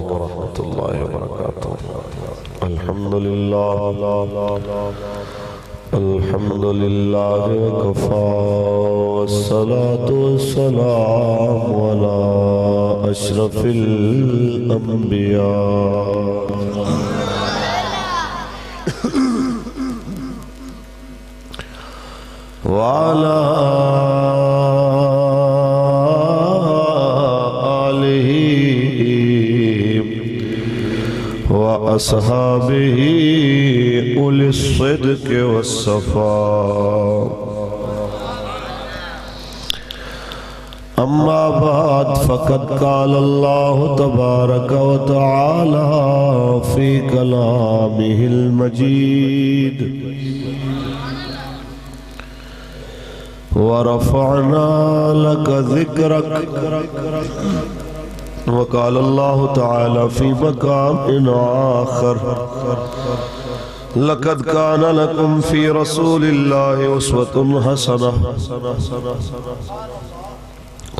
ورحمة الله وبركاته. الحمد لله وكفى والصلاة والسلام على أشرف الأنبياء وعلى آله وأصحابه أولي الصدق والصفاء. أما بعد فقد قال الله تبارك وتعالى في كلامه المجيد: ورفعنا لك ذكرك. وقال الله تعالى في مقام آخر: لقد كان لكم في رسول الله أسوة حسنة.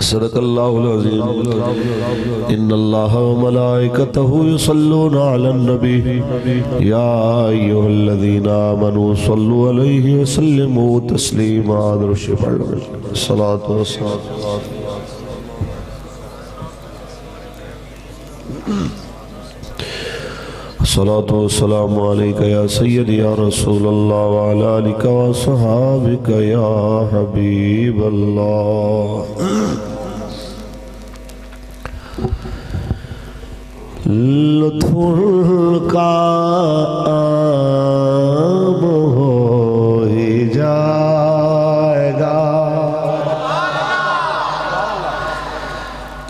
صدق الله العظيم. إن الله وملائكته يصلون على النبي يا أيها الذين آمنوا صلوا عليه وسلموا تسليما. الصلاة والسلام. الصلاة والسلام عليك يا سيدي يا رسول الله وعلى آلك وصحابك يا حبيب الله. لطف کا عام ہو ہی جائے گا.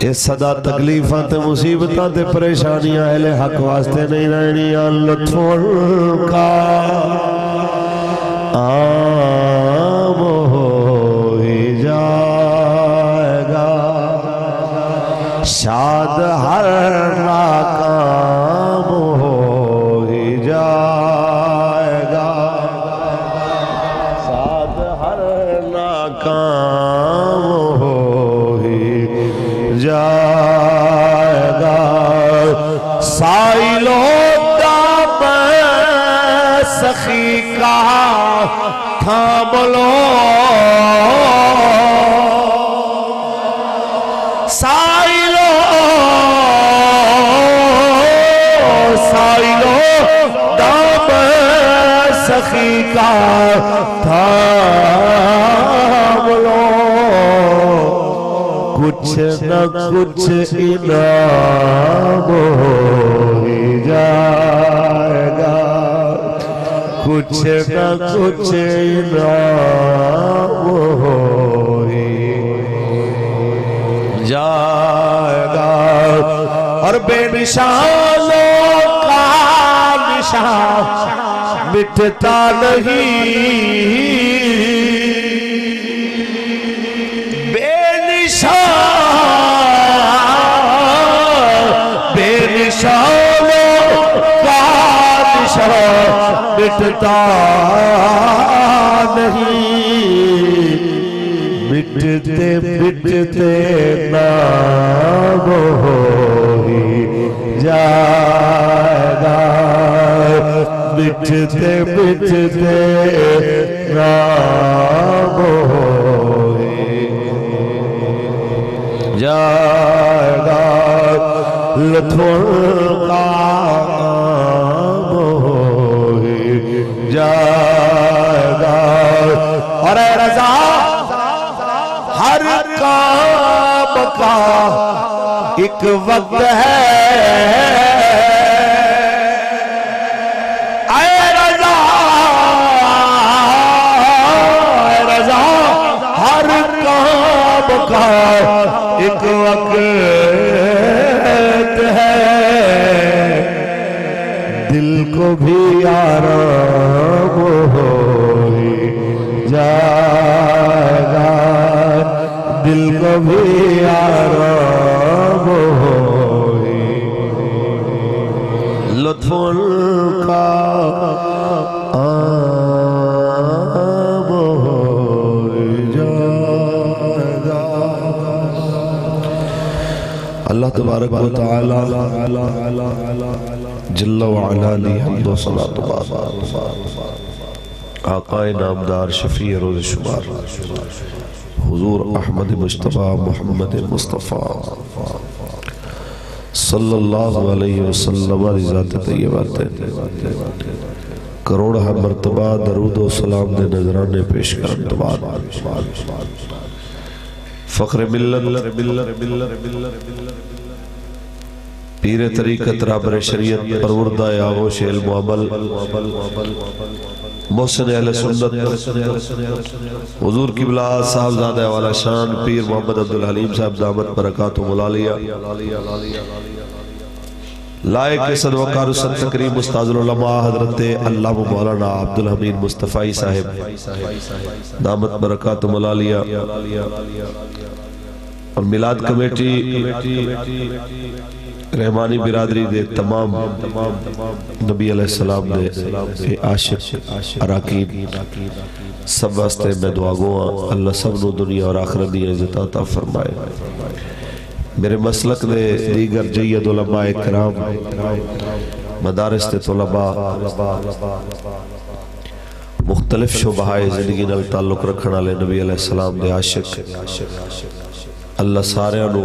یہ صدا تکلیفاں تے مصیبتاں تے پریشانیاں اہل حق واسطے نہیں رہنیاں. لطف کا عام ہو ہی جائے گا. شاد ہر ناکام ہو ہی جائے گا. شاد ہر ناکام ہو ہی جائے گا. سائلوں دام سخی کا تھام لو. دام سخی کا تھام لو. کچھ نہ کچھ انعام ہو ہی جائے گا. کچھ نہ کچھ انعام ہو ہی جائے گا. اور بے نشانوں کا نشان مٹتا نہیں. بے نشانوں کا نشان مٹتا نہیں. مٹتے مٹتے نام ہو ہی جائے گا. مٹتے مٹتے نام ہو ہی جائے گا. لطف کا عام ہو ہی جائے گا. اور اے رضا ہر کام کا ایک وقت ہے. اے رضا ہر کام کا ایک وقت ہے. دل کو بھی آرام ہو ہی جائے گا. دل کو بھی آرام ہو ہی. لطف کا عام ہو جائے گا. اللہ تبارک و تعالی جل وعلا لی حمد و صلاۃ و آقا نامدار شفیع روز شمار حضور احمد مجتبی محمد مصطفیٰ صلی اللہ علیہ وسلم ذات طیبات کروڑہ مرتبہ درود و سلام دے نظرانے پیش کرن بعد فخر ملت پیر طریقت رابر شریعت پروردہ آغوش علم و عمل محسن اہل سنت حضور قبلہ صاحبزادہ والا شان پیر محمد عبدالحلیم صاحب دامت برکات و ملالیہ لائق صد وقار سن تقریب استاذ العلماء حضرت علامہ مولانا عبدالحمید مصطفی صاحب دامت برکات و ملالیہ اور میلاد کمیٹی رحمانی برادری دے تمام نبی علیہ السلام دے عاشق اراکین سب واسطے میں دعا گوا اللہ سب نو دنیا اور آخرت دی عزت عطا فرمائے میرے مسلک دے دیگر جید علماء کرام مدارس تے طلباء مختلف شعبہائے زندگی نال تعلق رکھنا لے نبی علیہ السلام دے عاشق اللہ سارے انو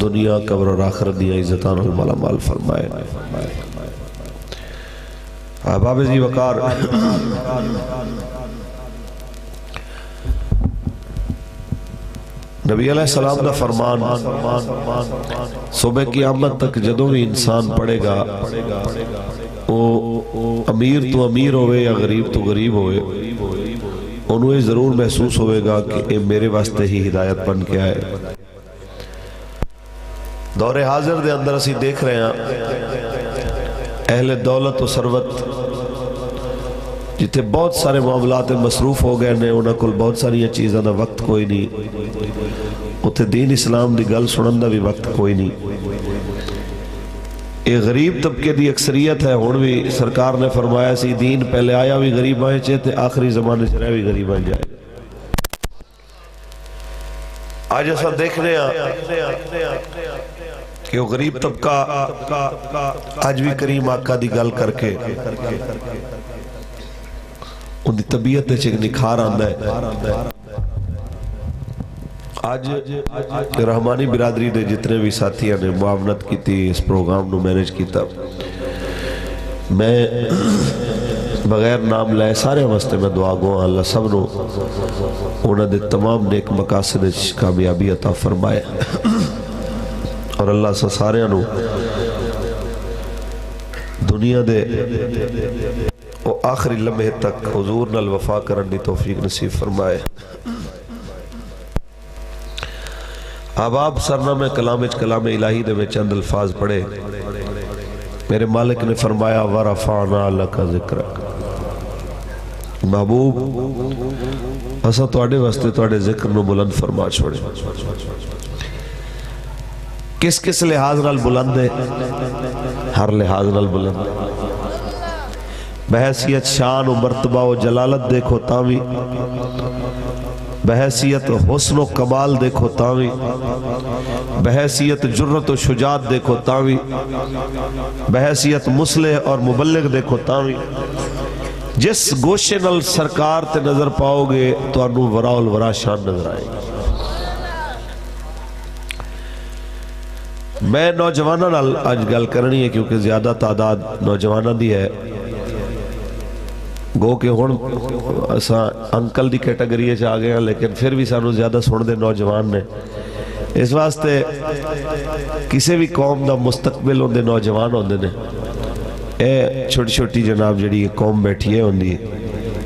دنیا قبر اور آخرت دی عزتان المالا مال فرمائے احباب جی وقار نبی علیہ السلام دا فرمان صبح قیامت تک جدوں بھی انسان پڑھے گا وہ امیر تو امیر ہوئے یا غریب تو غریب ہوئے انہیں ضرور محسوس ہوئے گا کہ اے میرے واسطے ہی ہدایت بن کے آئے دور حاضر دے اندر اسی دیکھ رہے ہیں اہل دولت و ثروت جتے بہت سارے معاملات مصروف ہو گئے نے انہاں کل بہت ساری چیزاں دا وقت کوئی نہیں اتھے دین اسلام دی گل سنن دا بھی وقت کوئی نہیں ایک غریب طبقے دی اکثریت ہے ہون بھی سرکار نے فرمایا سی دین پہلے آیا بھی غریب آئے چاہتے آخری زمانے سے رہ بھی غریب آئے جائے آج ایسا دیکھ رہے ہیں کہ وہ غریب طبقہ آج بھی کریم آقا دی گل کر کے ان دی طبیعت نے چک نکھار آندہ ہے آج رحمانی برادری دے جتنے بھی ساتھیاں نے معاونت کی تھی اس پروگرام نو مینج کی تھا میں بغیر نام لائے سارے واسطے میں دعا گو اللہ سب نو انہاں دے تمام نیک مقاصد کامیابی عطا فرمائے اور اللہ سے سارے نو دنیا دے وہ آخری لمحے تک حضور نال وفا کرن دی توفیق نصیب فرمائے آباب سرنامہ کلام الہی دے میں چند الفاظ پڑھے میرے مالک نے فرمایا وَرَفَعْنَا لَكَ ذِكْرَكَ محبوب اسا توڑے واسطے توڑے ذکر نو بلند فرما چھوڑے کس کس لحاظ نال بلند ہے ہر لحاظ نال بلند ہے بحیثیت شان و مرتبہ و جلالت دیکھو تاوی بحیثیت حسن و کمال دیکھو تاوی بحیثیت جرت و شجاعت دیکھو تاوی بحیثیت مصلح اور مبلغ دیکھو تاوی جس گوشے نل سرکار تے نظر پاؤ گے تو انو وراء الورا شان نظر آئے گا میں نوجوانہ نل آج گل کرنی ہے کیونکہ زیادہ تعداد نوجوانہ دی ہے گو کہ ہون اسا انکل دی کیٹیگری چ آ گئے ہیں لیکن پھر بھی سانو زیادہ سن دے نوجوان نے اس واسطے کسی بھی قوم دا مستقبل ہوندے نوجوان ہوندے نے اے چھوٹی چھوٹی جناب جڑی قوم بیٹھی ہے ہوندی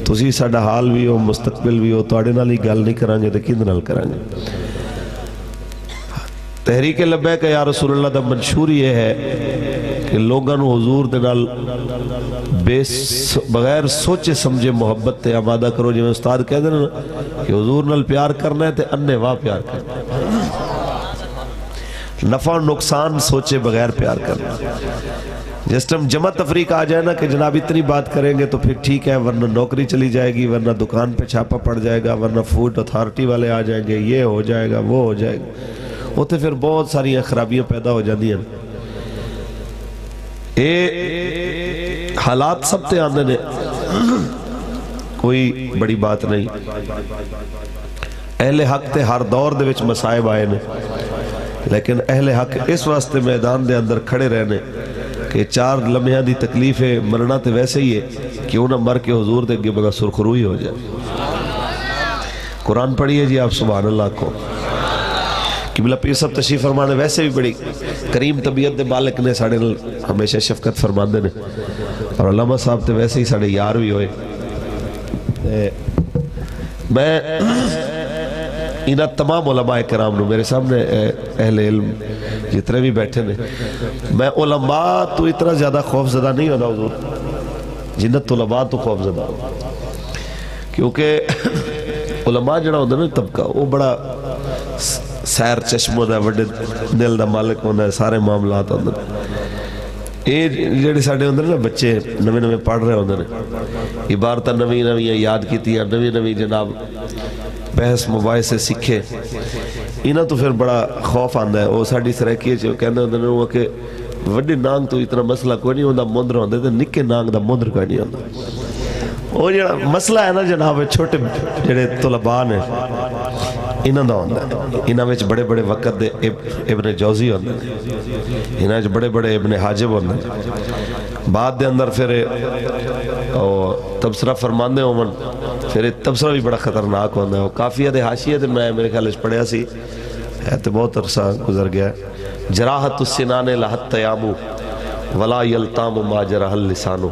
تسی ساڈا حال بھی ہو مستقبل بھی ہو تواڈے نال ہی گل نہیں کران گے تے کیندے نال کران گے تحریک لبیک یا رسول اللہ دا منشور یہ ہے کہ لوگاں نو حضور دے نال بغیر سوچے سمجھے محبت تے آمادہ کرو جو استاد کہہ دینا کہ حضور نال پیار کرنا ہے تے اننے واہ پیار کرنا ہے نفع و نقصان سوچے بغیر پیار کرنا جس ٹائم جمع تفریق آ جائے نا کہ جناب اتنی بات کریں گے تو پھر ٹھیک ہے ورنہ نوکری چلی جائے گی ورنہ دکان پہ چھاپا پڑ جائے گا ورنہ فوڈ اتھارٹی والے آ جائیں گے یہ ہو جائے گا وہ ہو جائے گا اتنے پھر بہت ساری خرابیاں پیدا ہو جاتی ہیں. یہ حالات سب تے آندے نے, کوئی بڑی بات نہیں. اہل حق تے ہر دور دے وچ مصائب آئے نے, لیکن اہل حق اس واسطے میدان دے اندر کھڑے رہنے کہ 4 لمحیاں دی تکلیف ہے, مرنا تے ویسے ہی ہے, کیوں نہ مر کے حضور دے اگے بڑا سرخروئی ہو جائے. قرآن پڑھیے جی آپ سبحان اللہ کو. قبلہ پیر صاحب تشریف فرمانے ویسے بھی بڑی کریم طبیعت دے بالک نے, ساڑھے ہمیشہ شفقت فرماندے نے, اور علامہ صاحب تے ویسے ہی ساڑھے یار بھی ہوئے. میں انہاں تمام علماء کرام نو, میرے سامنے اہل علم جتنے بھی بیٹھے نے, میں علماء تو اتنا زیادہ خوف زدہ نہیں ہوتا حضور جنہ طلباء تو خوف زدہ, کیونکہ علماء جڑا ہوتا ہے نا طبقہ, وہ بڑا سیر چشم ہوتا ہے, بڑے دل دا مالک ہوتا ہے, سارے معاملات ہوتے ہیں. یہ جڑے ساڑھے ہوتے ہیں نا بچے نویں نویں پڑھ رہے ہوتے ہیں, عبارتہ نویں نویں یاد کیتی ہیں, نویں نویں جناب بحث مباحثے سکھے, انہاں تو پھر بڑا خوف آندا ہے. وہ ساڑھی سرائکی ہے کہندے ہوندے نے کہ وڈی نانگ تو اتنا مسئلہ کوئی نہیں ہوندا, مندر ہوندے تے نکے نانگ دا مندر کوئی نہیں ہوندا. وہ جڑا مسئلہ ہے نا جناب چھوٹے جڑے طلباء نے انہاں دا ہوندا ہے. انہاں وچ بڑے بڑے وقت دے ابن جوزی ہوندے نے, انہاں وچ بڑے بڑے ابن حاجب ہوندے نے, بعد دے اندر پھر تبصرہ فرماندے ہومن, پھر تبصرہ بھی بڑا خطرناک ہوتا ہے. وہ کافیہ دے حاشیہ دے میں میرے خیال اس پڑھیا سی, ہے تو بہت عرصہ گزر گیا. جراحت السنان لحت تیامو ولا یلتام ما جرح اللسانو,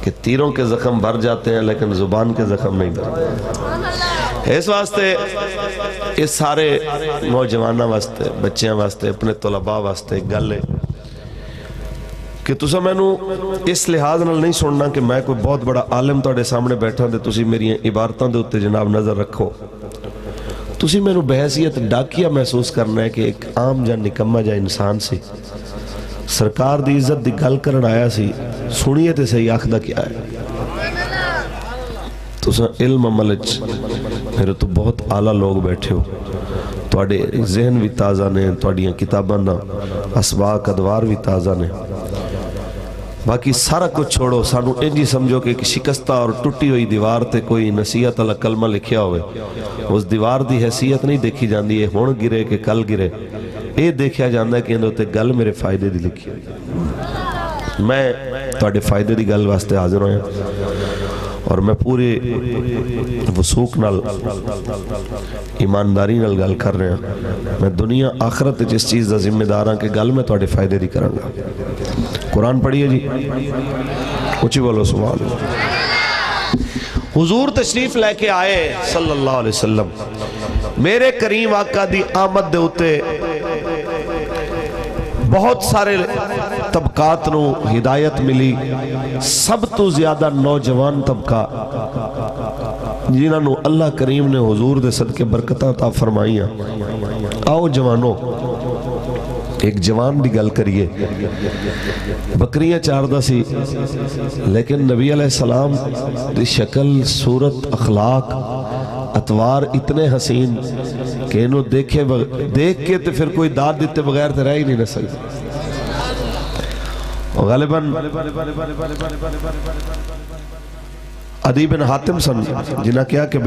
کہ تیروں کے زخم بھر جاتے ہیں لیکن زبان کے زخم نہیں بھرتے. اس واسطے اس سارے نوجوانوں واسطے, بچیاں واسطے, اپنے طلباء واسطے گل ہے کہ تسا میں نو اس لحاظ نال نہیں سننا کہ میں کوئی بہت بڑا عالم توڑے سامنے بیٹھا دے تسی میری عبارتاں دے اتے جناب نظر رکھو. تسی میں نو بحیثیت ڈاکیہ محسوس کرنا ہے کہ ایک عام جا نکمہ جا انسان سی, سرکار دی عزت دی گل کرن آیا سی, سنیے تے صحیح آخدہ کیا ہے. تسا علم عملچ میرے تو بہت اعلیٰ لوگ بیٹھے ہو, توڑے ذہن بھی تازہ نے, توڑیاں کتاباں نا اسباق ادوار بھی تازہ نے. باقی سارا کچھ چھوڑو, سانو انجی سمجھو کہ ایک شکستہ اور ٹوٹی ہوئی دیوار تے کوئی نصیحت اللہ کلمہ لکھیا ہوئے, اس دیوار دی حیثیت نہیں دیکھی جاندی ہے ہون گرے کہ کل گرے, اے دیکھیا جاندہ ہے کہ اندھو تے گل میرے فائدے دی لکھی ہوئی. میں توڑے فائدے دی گل واسطے حاضر ہوئے اور میں پورے وسوق نال ایمانداری نال گل کر رہے ہیں. میں دنیا آخرت جس چیز دا ذمہ دار ہاں کہ گل میں توڑے فائدے دی کروں گا. قرآن پڑھیے جی, اچھی بولو سبحان اللہ. حضور تشریف لے کے آئے صلی اللہ علیہ وسلم, میرے کریم آقا دی آمد دے ہوتے بہت سارے طبقات نو ہدایت ملی. سب تو زیادہ نوجوان طبقہ جنہاں نو اللہ کریم نے حضور دے صدقے برکتہ عطا فرمائیاں. آؤ جوانوں, ایک جوان دی گل کریے. بکریاں چاردہ سی, لیکن نبی علیہ السلام دی شکل, صورت, اخلاق, اتوار اتنے حسین کہ انہوں دیکھ کے تے پھر کوئی داد دیتے بغیر تے رہ ہی نہیں نہ سکتے. غالباً عدی بن حاتم سن جنہ کیا کہ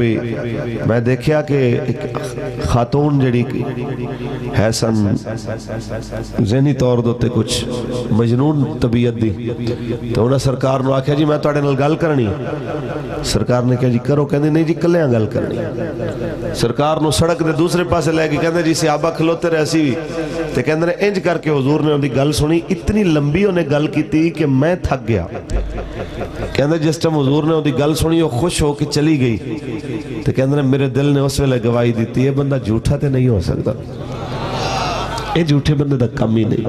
میں دیکھیا کہ ایک خاتون جڑی ہے سن ذہنی طور دوتے کچھ مجنون طبیعت دی, تو انہاں سرکار نو آکھیا جی میں توڑے نال گل کرنی. سرکار نے کہا جی کرو, کہندے نہیں جی کلیاں گل کرنی. سرکار نو سڑک دے دوسرے پاسے لے کے کہندے جی صحابہ کھلوتے رہے سی تے کہندے نے انج کر کے حضور نے ان دی گل سنی. اتنی لمبی انہیں گل کی تھی کہ میں تھک گیا. کہندے جس ٹائم حضور نے ان دی گل سنی وہ خوش ہو کے چلی گئی, تو کہندے میرے دل نے اس ویلے گواہی دیتی ہے بندہ جھوٹا تے نہیں ہو سکتا, اے جھوٹے بندے دا کم ہی نہیں.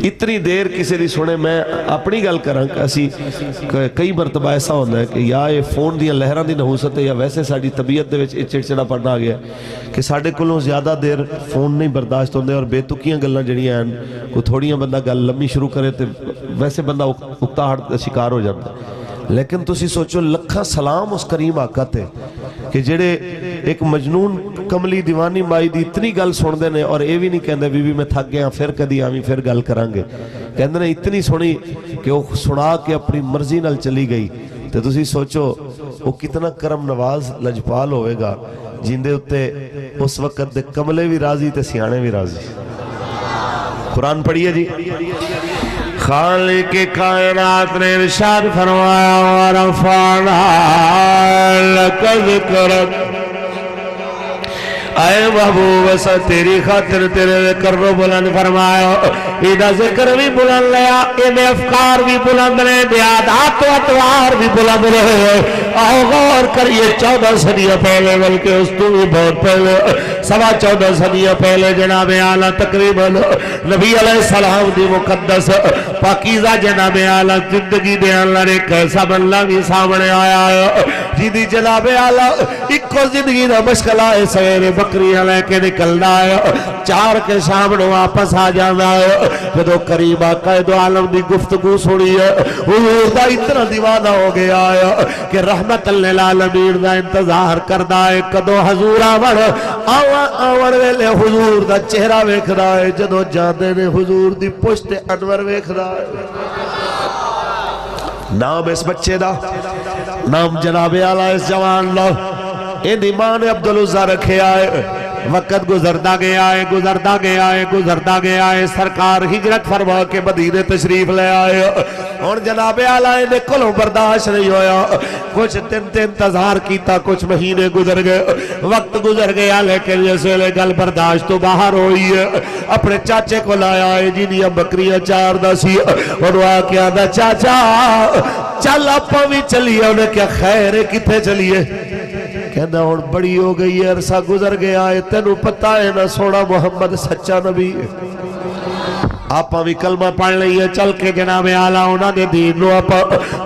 اتنی دیر کسی دی سنے, میں اپنی گل کراں کہ اسی کئی مرتبہ ایسا ہوتا ہے کہ یا یہ فون دیاں لہراں دی نحوست ہے یا ویسے ساڑی طبیعت دے وچ چڑچڑا پڑنا آ گیا کہ ساڑے کولوں زیادہ دیر فون نہیں برداشت ہوندے, اور بے تکیاں گلاں جڑیاں ہیں کوئی تھوڑیاں بندہ گل لمبی شروع کرے تے ویسے بندہ اکتاہٹ کا شکار ہو جاتا ہے. لیکن تسی سوچو لکھاں سلام اس کریم آقا تے کہ جڑے ایک مجنون کملی دیوانی مائی دی اتنی گل سن دے نے اور اے بھی نہیں کہندے بی بی میں تھک گیا پھر کدی آویں پھر گل کرانگے کہندے نے اتنی سنی کہ وہ سنا کے اپنی مرضی نال چلی گئی تو تسی سوچو وہ کتنا کرم نواز لجپال ہوئے گا جن دے اتے اس وقت دے کملے بھی راضی تے سیانے بھی راضی قرآن پڑھئے جی خالق کائنات نے ارشاد فرمایا ورفعنا لک ذکرک اے محبوب سا تیری خاطر تیرے ذکر رو بلند فرمایا ایدہ ذکر بھی بلند لیا ایدہ افکار بھی بلند لے دیادات و اتوار بھی بلند رہے آؤ غور کریے 14 صدیہ پہلے بلکہ اس تو بھی بہت پہلے 14.25 صدیہ پہلے جناب اعلیٰ تقریباً نبی علیہ السلام دی مقدس پاکیزہ جناب اعلیٰ زندگی دے اللہ نے کیسا بنلا بھی سامنے آیا ہے جی جناب اعلیٰ ایک کو زندگی دا مشکلہ ہے سویرے بکریاں لے کے نکلنا ہے 4 کے شام نو واپس آ جانا ہے جدو قریب آقا دو عالم دی گفتگو سنی ہے حضور دا اتنا دیوانہ ہو گیا ہے کہ رحمت للعالمین دا انتظار کردہ ہے کدو حضور آور ویلے حضور دا چہرہ ویکھدا ہے جدو جاندے نے حضور دی پشت انور ویکھدا ہے نام اس بچے دا نام جناب اعلیٰ اس جوان دا ان ایمان عبدالعزہ رکھے آئے وقت گزردہ گیا ہے گزردہ گیا ہے گزردہ گیا ہے سرکار ہجرت فرما کے مدینے تشریف لے آئے اور جناب اعلیٰ نے کلوں برداشت نہیں ہویا کچھ دن انتظار کیتا کچھ مہینے گزر گئے وقت گزر گیا لیکن جیسے لے گل برداشت تو باہر ہوئی ہے اپنے چاچے کو لایا ہے جنہی بکریاں 4 دا سی اور وہ آکیا دا چاچا چل اپا بھی چلیے انہیں کیا خیر ہے کتے چلیے کہنا اور بڑی ہو گئی ہے عرصہ گزر گیا ہے تینوں پتہ ہے نا سونا محمد سچا نبی ہے آپ بھی کلمہ پڑھ لئیے چل کے جناب اعلیٰ انہاں دے دین نو آپ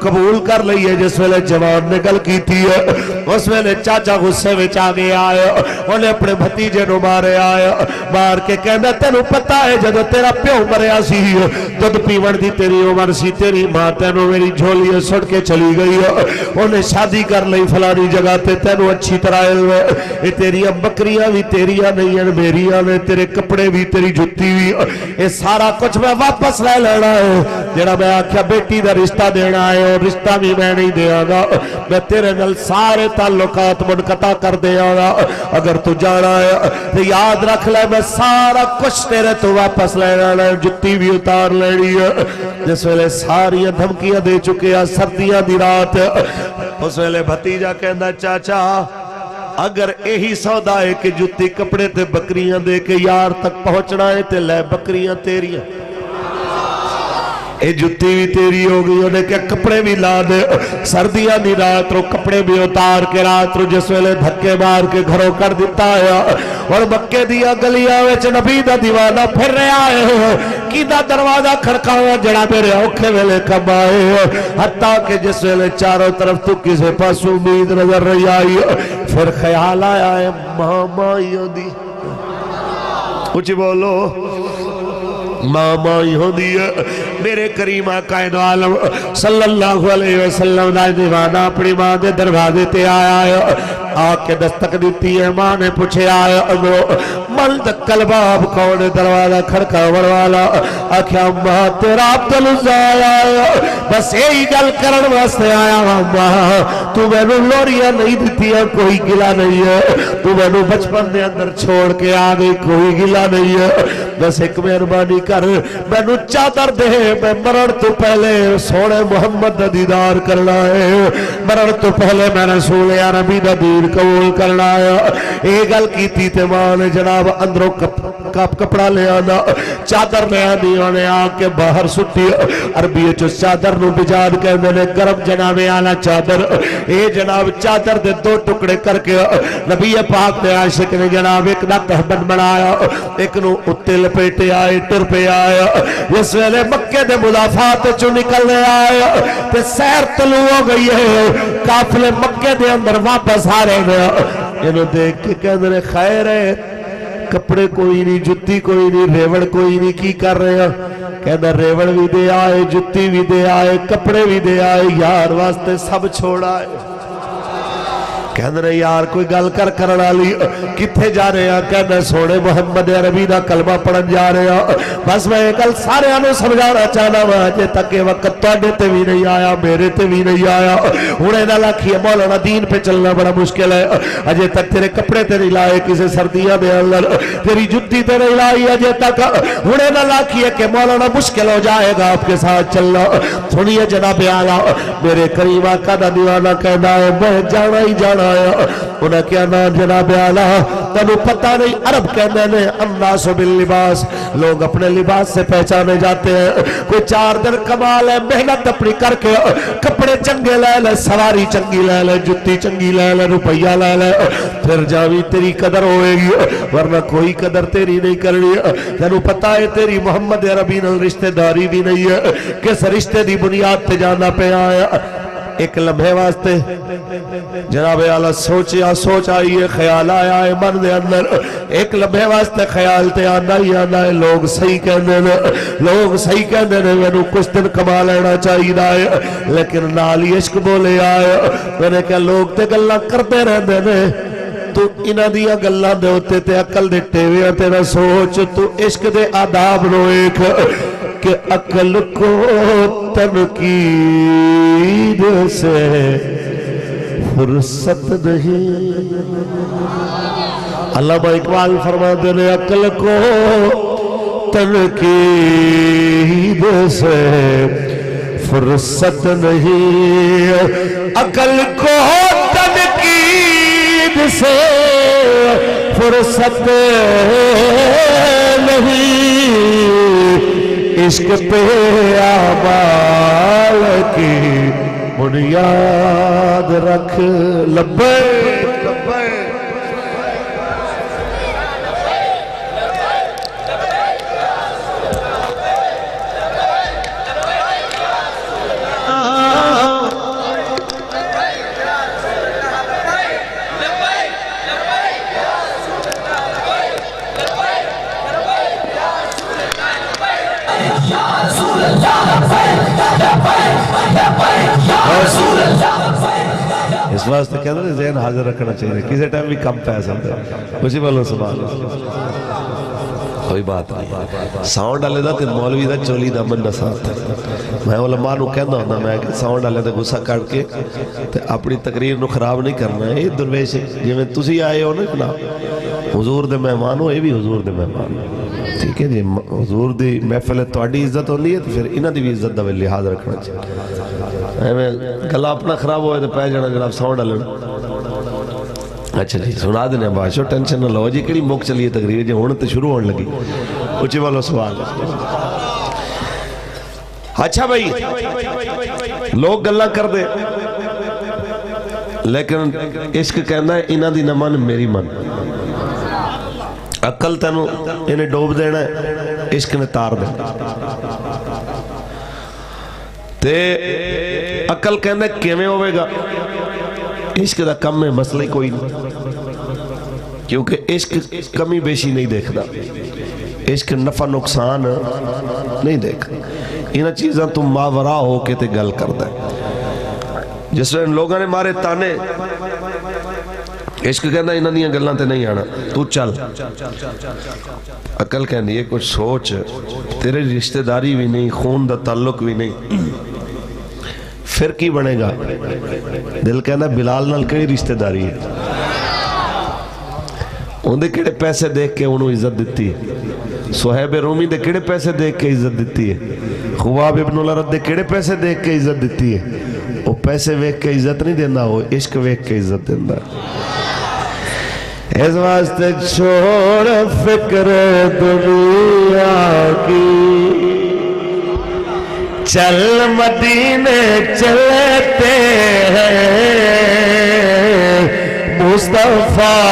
قبول کر لئیے جس ویلے جوان نے گل کی تھی ہے اس ویلے چاچا غصے وچ آ گیا آئے انہیں اپنے بھتیجے نو مارے آئے مار کے کہنا تینوں پتہ ہے جدو تیرا پیو مریا سی دودھ پیون دی تیری عمر سی تیری ماں تینوں میری جھولی سڑ کے چلی گئی انہیں شادی کر لئی فلانی جگہ تے تینوں اچھی طرح یہ تیری بکریاں بھی تیریاں نہیں ہیں میریاں نے تیرے کپڑے بھی تیری جتی بھی یہ سارا کچھ میں واپس لے لینا ہے جڑا میں آکھیا بیٹی دا رشتہ دینا ہے اور رشتہ بھی میں نہیں دیا گا میں تیرے نل سارے تعلقات منقطع کر دیا گا اگر تو جانا ہے تو یاد رکھ لے میں سارا کچھ تیرے تو واپس لے لینا ہے جتی بھی اتار لینی ہے جس ویلے ساری دھمکیاں دے چکے ہیں سردیاں دی رات اس ویلے بھتیجا کہندا چاچا اگر یہی سودا ہے کہ جتی کپڑے تے بکریاں دے کے یار تک پہنچنا ہے تے لے بکریاں تیریاں اے جتی بھی تیری ہو گئی انہیں کہ کپڑے بھی لا دے سردیاں دی رات رو کپڑے بھی اتار کے رات رو جس ویلے دھکے مار کے گھروں کر دیتا ہے اور مکے دیا گلیاں وچ نبی دا دیوانہ پھر رہا ہے کی دا دروازہ کھڑکاوا جڑا میرے اوکھے ویلے کم آئے حتیٰ کہ جس ویلے چاروں طرف تو کسے پاس امید نظر رہی آئی پھر خیال آیا ہے ماما یوں دی کچھ بولو ماما یوں دی میرے کریم آقا عالم صلی اللہ علیہ وسلم دا دیوانہ اپنی ماں دے دروازے تے آیا ہے آکے دستک دیتی ہے ماں نے پوچھے آیا من دکل باب کون دروازہ کھڑکا وروالا آکھیا ماں تیرا عبدالعزہ آیا ہے بس یہی گل کرن واسطے آیا ماں تو میں نو لوریاں نہیں دیتی ہے کوئی گلا نہیں ہے تو میں نو بچپن دے اندر چھوڑ کے آگئی کوئی گلا نہیں ہے بس ایک مہربانی کر میں نو چادر دے میں مرن تو پہلے سونے محمد دا دیدار کرنا ہے مرن تو پہلے میں رسول یا نبی دا دین قبول کرنا ہے ایک گل کی تھی تے ماں نے جناب اندروں کپڑا لے آنا چادر لے آنی انہیں آکے باہر سٹی عربی جو چادر نو بجاد کہنے نے گرم جناب آنا چادر اے جناب چادر دے 2 ٹکڑے کر کے نبی پاک نے عاشق نے جناب ایک نہ تہبند بنایا ایک نو اتے لپیٹے آئے ٹر پہ آئے اس ویلے مکے دے مضافات چو نکلنے آئے تے سیر طلوع ہو گئی ہے قافلے مکے دے اندر واپس آ رہے ہیں انہوں دیکھ کے کہنے نے خیر ہے کپڑے کوئی نہیں جتی کوئی نہیں ریوڑ کوئی نہیں کی کر رہے ہیں کہنا ریوڑ بھی دے آئے جتی بھی دے آئے کپڑے بھی دے آئے یار واسطے سب چھوڑا ہے کہندے نے یار کوئی گل کرن والی کتھے جا رہے ہیں؟ کہنا سونے محمد عربی دا کلمہ پڑھن جا رہے ہیں۔ بس میں ایک گل سارے انہوں سمجھانا چاہنا وا جے تک یہ وقت تواڈے تے بھی نہیں آیا میرے تے بھی نہیں آیا ہن انہاں لاکھی مولانا دین پہ چلنا بڑا مشکل ہے اجے تک تیرے کپڑے تے نہیں لائے کسے سردیاں دے اندر تیری جُتی تے نہیں لائی اجے تک ہن انہاں لاکھی ہے کہ مولانا مشکل ہو جائے گا آپ کے ساتھ چلنا۔ سنیے جناب اعلیٰ میرے کریم آقا دا دیوانہ کہنا ہے میں جانا ہی جانا ہے۔ انہاں کیا نا جناب اعلیٰ تنو پتہ نہیں عرب کہنے نے الناس باللباس لوگ اپنے لباس سے پہچانے جاتے ہیں۔ کوئی 4 دن کمال ہے محنت اپنی کر کے کپڑے چنگے لے لے سواری چنگی لے لے جتی چنگی لے لے روپیہ لے لے پھر جاوی تیری قدر ہوئے گی ورنہ کوئی قدر تیری نہیں کرنی۔ تینو پتہ ہے تیری محمد عربی نال رشتہ داری بھی نہیں ہے کس رشتے دی بنیاد تے جانا پہ آیا۔ ایک لمحے واسطے جناب اعلیٰ سوچ آئی ہے خیال آیا ہے من دے اندر ایک لمحے واسطے خیال تے آنا ہی آنا ہے لوگ صحیح کہنے نے میں کچھ دن کما لینا چاہیے ہے لیکن نالی عشق بولے آئے میں نے کہا لوگ تے گلاں کرتے رہندے نے تو انہاں دیا گلاں دے ہوتے تے عقل دے ٹیویاں تے نہ سوچ تو عشق دے آداب نو ایک کہ عقل کو تنقید سے فرصت نہیں۔ علامہ اقبال فرماتے ہیں عقل کو تنقید سے فرصت نہیں عقل کو تنقید سے فرصت نہیں عشق پہ اعمال کی بنیاد رکھ لبیک اس واسطے کہتے ہیں ذہن حاضر رکھنا چاہیے کسی ٹائم بھی کم پیسہ اسی بولو سبحان اللہ کوئی بات نہیں ساؤنڈ والے دا تے مولوی دا چولی دا من نسات میں علماء نو کہنا ہونا میں کہ ساؤنڈ والے دا غصہ کٹ کے تے اپنی تقریر نو خراب نہیں کرنا ہے یہ درویش ہے جویں تسی آئے ہو نا جناب حضور دے مہمان ہو یہ بھی حضور دے مہمان ٹھیک ہے جی حضور دی محفل تہاڈی عزت ہوندی ہے تو پھر انہاں دی بھی عزت دا لحاظ رکھنا چاہیے میں گلا اپنا خراب ہوئے تو پہ جانا جناب ساؤنڈ والے اچھا جی سنا دینے بادشاہ ٹینشن نہ لو جی کیڑی موک چلیے تقریر جی ہون تو شروع ہونے لگی اچھی والو سوال اچھا بھائی لوگ گلا کر دے لیکن عشق کہنا ہے انہاں دی نہ من میری من عقل تینوں انہیں ڈوب دینا ہے عشق نے تار دینا تے عقل کہنا ہے کیویں ہوئے گا عشق دا کم میں مسئلہ ہی کوئی نہیں کیونکہ عشق کمی بیشی نہیں دیکھتا عشق نفع نقصان نہیں دیکھتا انہاں چیزاں تم ماورا ہو کے تے گل کرتا ہے جس وقت لوگوں نے مارے تانے عشق کہنا انہاں دیاں گلاں تے نہیں آنا تو چل عقل کہنی ہے کچھ سوچ تیرے رشتہ داری بھی نہیں خون دا تعلق بھی نہیں پھر کی بنے گا دل کہنا بلال نال کئی رشتہ داری ہے ان دے کڑے پیسے دیکھ کے انہوں عزت دیتی ہے صہیب رومی دے کڑے پیسے دیکھ کے عزت دیتی ہے خواب ابن الارد دے کڑے پیسے دیکھ کے عزت دیتی ہے وہ پیسے ویکھ کے عزت نہیں دینا وہ عشق ویکھ کے عزت دینا اس واسطے چھوڑ فکر دنیا کی چل مدینے چلتے ہیں مصطفیٰ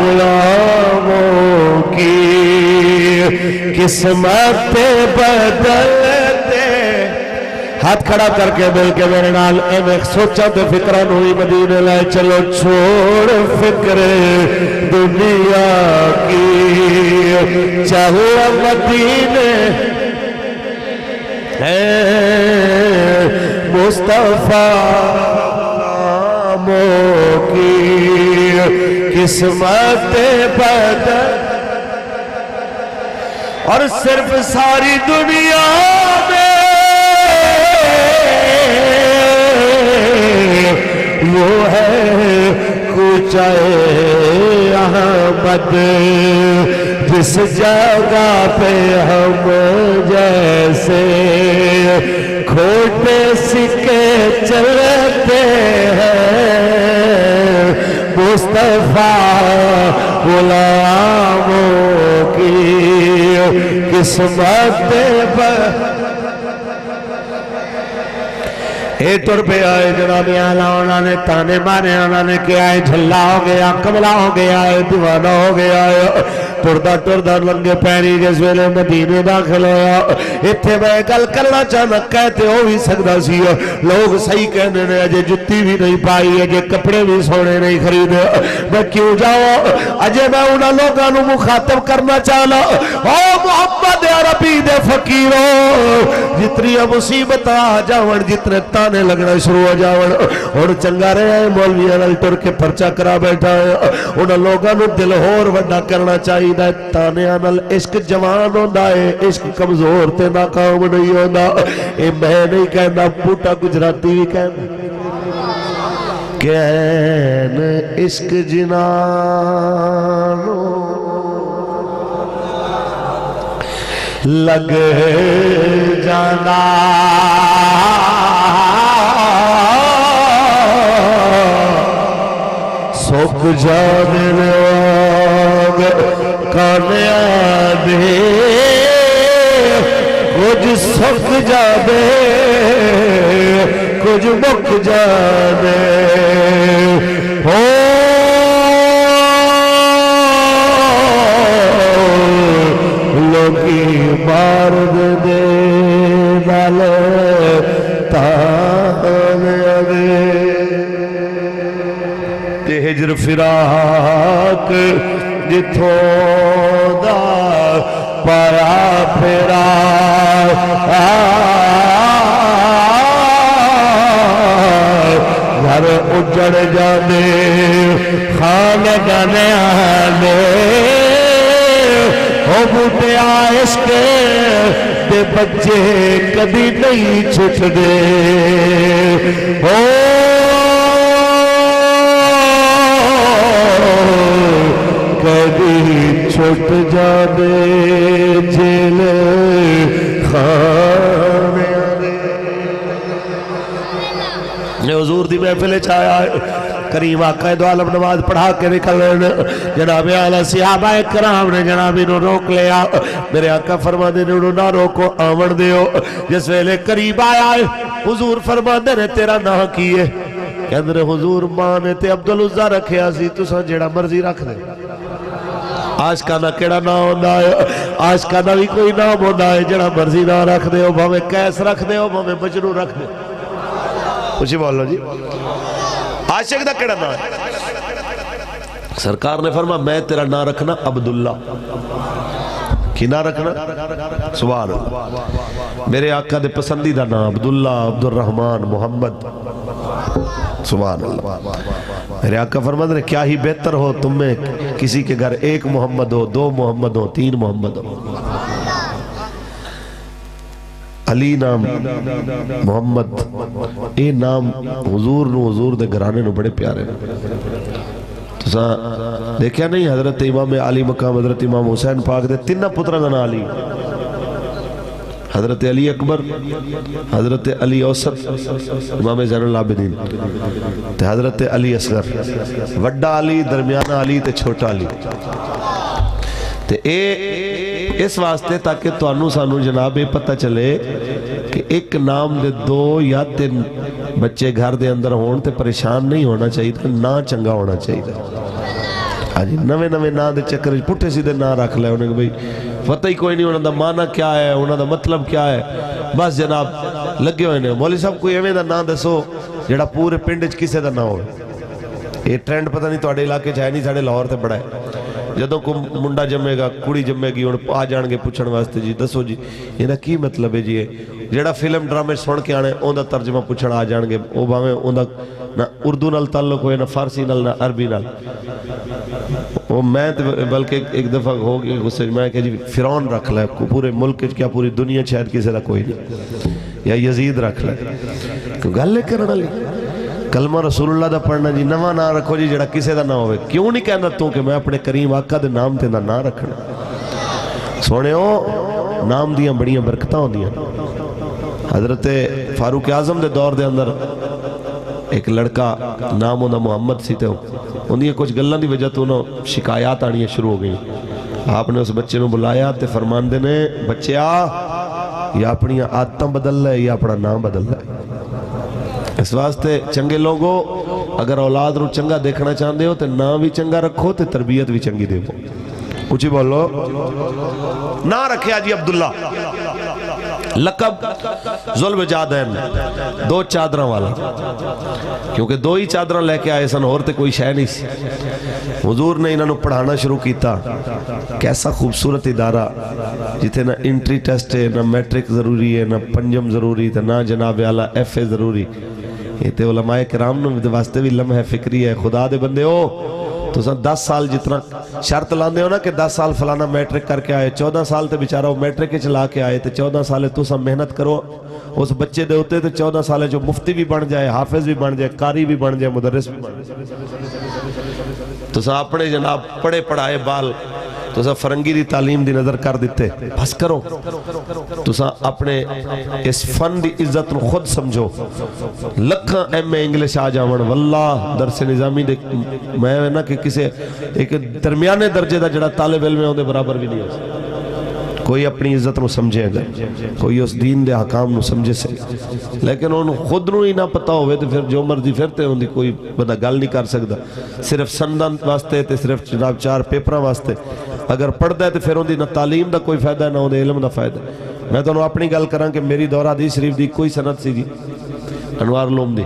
غلاموں کی قسمت بدلتے ہاتھ کھڑا کر کے مل کے میرے نال میں سوچا تو فکران ہوئی مدینے لائے چلو چھوڑ فکر دنیا کی چل مدینے مصطفیٰ کی قسمت بدل اور صرف ساری دنیا میں وہ ہے کوچہ احمد جس جگہ پہ ہم جیسے کھوٹے سکے چلتے ہیں مصطفیٰ غلاموں کی قسمت پر ٹر پہ آئے جناب اعلیٰ انہوں نے تانے مانے انہوں نے کیا ہے جھلا ہو گیا کملا ہو گیا ہے دیوانہ ہو گیا ہے ٹردہ لنگے پیری جس ویلے مدینے داخل ہوا اتھے میں گل کرنا چاہنا کہتے ہو بھی سکتا سی لوگ صحیح کہنے نے اجے جتی بھی نہیں پائی اجے کپڑے بھی سونے نہیں خریدے میں کیوں جاؤں اجے میں انہاں لوگاں نو مخاطب کرنا چاہنا او محمد عربی دے فقیروں جتنی مصیبت آ جاون جتنے تانے لگنا شروع ہو جاون اور چنگا رہے ہیں مولویاں نال ٹر کے پرچا کرا بیٹھا ہے انہاں لوگاں نو دل ہور وڈا کرنا چاہیے تانیاں نال عشق جوان ہوندا ہے عشق کمزور تے ناکام نہیں ہوندا اے میں نہیں کہنا بوٹا گجراتی بھی کہنا کہن عشق جنانو لگ جانا سوک جانے لوگ کامیابی کچھ سک جانے کچھ مک جانے ہو لوگی مار دے والے تانے ہجر فراق جتھوں دا پایا پھرا گھر اجڑ جانے خاندان آنے ہو بوٹے عشق دے بچے کبھی نہیں چھٹ دے ہو کبھی چھٹ جانے جیل خانے حضور دی محفل چاہیا کریم آقا دو عالم نماز پڑھا کے نکل رہے جناب اعلیٰ صحابہ کرام نے جناب انہوں روک لیا میرے آقا فرما دے انہوں نہ روکو آمن دیو جس ویلے قریب آیا ہے حضور فرما دے نے تیرا نہ کیے کہ اندر حضور ماں نے تے عبدالعزہ رکھیا سی تو سا جڑا مرضی رکھ دے آشکانہ کیڑا نہ ہوندہ ہے آشکانہ بھی کوئی نام ہوندہ ہے جڑا مرضی نہ رکھ دے ہو بھامے کیس رکھ دے ہو بھامے مجنو رکھ دے کچھ بولو جی عاشق دا کیڑا نام ہے سرکار نے فرما میں تیرا نام رکھنا عبداللہ کی نام رکھنا سبحان اللہ میرے آقا دے پسندیدہ نام عبداللہ عبدالرحمن محمد سبحان اللہ میرے آقا فرماتے ہیں کیا ہی بہتر ہو تم میں کسی کے گھر ایک محمد ہو دو محمد ہو تین محمد ہو علی نام محمد اے نام حضور نو حضور دے گھرانے نو بڑے پیارے تو سا دیکھیا نہیں حضرت امام علی مقام حضرت امام حسین پاک دے تینہ پترہ دا علی حضرت علی اکبر حضرت علی اوسط امام زین العابدین تے حضرت علی اصغر وڈا علی درمیانہ علی تے چھوٹا علی تے اس واسطے تاکہ تو انو سانو جناب پتہ چلے کہ ایک نام دے دو یا تین بچے گھر دے اندر ہون تے پریشان نہیں ہونا چاہیے تھا نا چنگا ہونا چاہیے تھا آجی نوے نوے نا دے چکر پٹھے سیدھے نا رکھ لے انہیں کہ بھئی فتح ہی کوئی نہیں انہوں دا معنی کیا ہے انہوں دا مطلب کیا ہے بس جناب لگے ہوئے ہیں مولی صاحب کوئی ایویں دا نا دے سو جڑا پورے پنڈج کسے دا نا ہوئے یہ ٹرینڈ پتہ نہیں توڑے علاقے چاہے نہیں ساڑے لاہور تے بڑا ہے جدوں کو منڈا جمے گا کڑی جمے گی آ جان گے پوچھن واسطے جی دسو جی یہ نا کی مطلب ہے جی جڑا فلم ڈرامے سن کے آنے اون دا ترجمہ پوچھن آ جان گے او بھاویں اون دا نہ اردو نال تعلق ہوئے نہ فارسی نال نہ عربی نال وہ میں بلکہ ایک دفعہ ہو گئی غصے میں کہ جی فرعون رکھ لے پورے ملک کیا پوری دنیا شاید کسی دا کوئی نہیں یا یزید رکھ لے گل کرن والی کلمہ رسول اللہ دا پڑھنا جی نواں نہ رکھو جی جڑا کسے دا نہ ہوئے کیوں نہیں کہنا تو کہ میں اپنے کریم آقا دے نام تے نہ رکھنا سونے ہو نام دیاں بڑیاں برکتاں ہوندیاں حضرت فاروق اعظم دے دور دے اندر ایک لڑکا نام ہونا محمد سی تے انہیں کچھ گلوں دی وجہ تو انہوں شکایات آنی شروع ہو گئی آپ نے اس بچے میں بلایا تے فرمان دینے بچے یا اپنی عادتاں بدل لے یا اپنا نام بدل لے اس واسطے چنگے لوگوں اگر اولاد رو چنگا دیکھنا چاہتے ہو تے نام بھی چنگا رکھو تے تربیت بھی چنگی دے اچھی بولو نہ رکھیا جی عبداللہ لقب ذوالوجادین دو چادروں والا کیونکہ دو ہی چادروں لے کے آئے سن اور تے کوئی شے نہیں سی حضور نے انہوں پڑھانا شروع کیتا کیسا خوبصورت ادارہ جتے نہ انٹری ٹیسٹ ہے نہ میٹرک ضروری ہے نہ پنجم ضروری ہے نہ جناب اعلیٰ ایف اے ضروری یہ تے علماء کرام نے واسطے بھی لمحہ فکری ہے خدا دے بندے ہو تو سن 10 سال جتنا شرط لاندے ہو نا کہ 10 سال فلانا میٹرک کر کے آئے 14 سال تے بیچارہ وہ میٹرک کے چلا کے آئے تے 14 سال تو سب محنت کرو اس بچے دے ہوتے تے 14 سال جو مفتی بھی بن جائے حافظ بھی بن جائے قاری بھی بن جائے مدرس بھی بن جائے تو سب اپنے جناب پڑھے پڑھائے بال تو سب فرنگی دی تعلیم دی نظر کر دیتے بس کرو تو سب اپنے اس فن دی عزت نو خود سمجھو لکھاں ایم اے انگلش آ جاون واللہ درس نظامی دے میں نا کہ کسے ایک درمیانے درجے دا جڑا طالب علم ہے ہوندے برابر بھی نہیں ہو سکتا کوئی اپنی عزت نو سمجھے گا کوئی اس دین دے حکام نو سمجھے سے لیکن انہوں خود نو ہی نہ پتا ہوئے تو پھر جو مرضی پھرتے ہوندی کوئی بندہ گل نہیں کر سکتا صرف سندن واسطے تے صرف جناب 4 پیپراں واسطے اگر پڑھتا ہے تو پھر ہوندی نہ تعلیم دا کوئی فائدہ ہے نہ ہوندے علم دا فائدہ میں تو انہوں اپنی گل کراں کہ میری دورہ حدیث شریف دی کوئی سند سی دی انوار لوم دی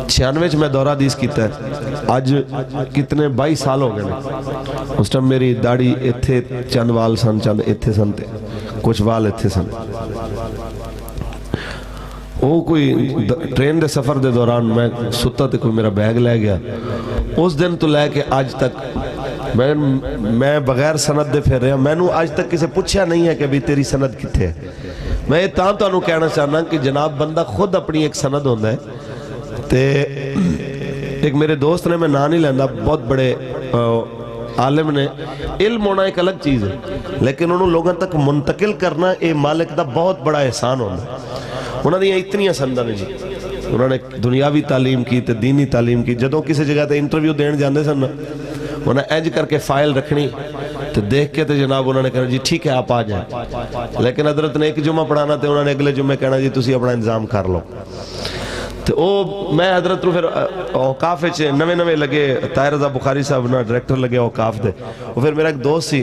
96 میں دورہ حدیث کیتا ہے آج کتنے 22 سال ہو گئے اس ٹائم میری داڑھی اتھے چند وال سن چند اتھے سن تے کچھ وال اتھے سن وہ کوئی ٹرین دے سفر دے دوران میں ستا تے کوئی میرا بیگ لے گیا اس دن تو لے کے آج تک میں بغیر سند دے پھر رہا میں نو آج تک کسے پوچھا نہیں ہے کہ بھی تیری سند کتھے ہے میں یہ تو انہوں کہنا چاہنا کہ جناب بندہ خود اپنی ایک سند ہوندہ ہے تے ایک میرے دوست نے میں نام نہیں لیندہ بہت بڑے عالم نے علم ہونا ایک الگ چیز ہے لیکن انہوں لوگوں تک منتقل کرنا اے مالک دا بہت بڑا احسان ہونا انہوں نے اتنی سندہ نے جی انہوں نے دنیاوی تعلیم کی تے دینی تعلیم کی جدوں کسی جگہ تے انٹرویو دین جاندے سن انہوں نے اینج کر کے فائل رکھنی تو دیکھ کے تو جناب انہوں نے کہنا جی ٹھیک ہے آپ آ جائیں لیکن حضرت نے ایک جمعہ پڑھانا تھے انہوں نے اگلے جمعہ کہنا جی تسی اپنا انتظام کر لو تو میں حضرت رو پھر اوقاف نوے لگے طاہر رضا بخاری صاحب نا ڈائریکٹر لگے اوقاف دے وہ پھر میرا ایک دوست سی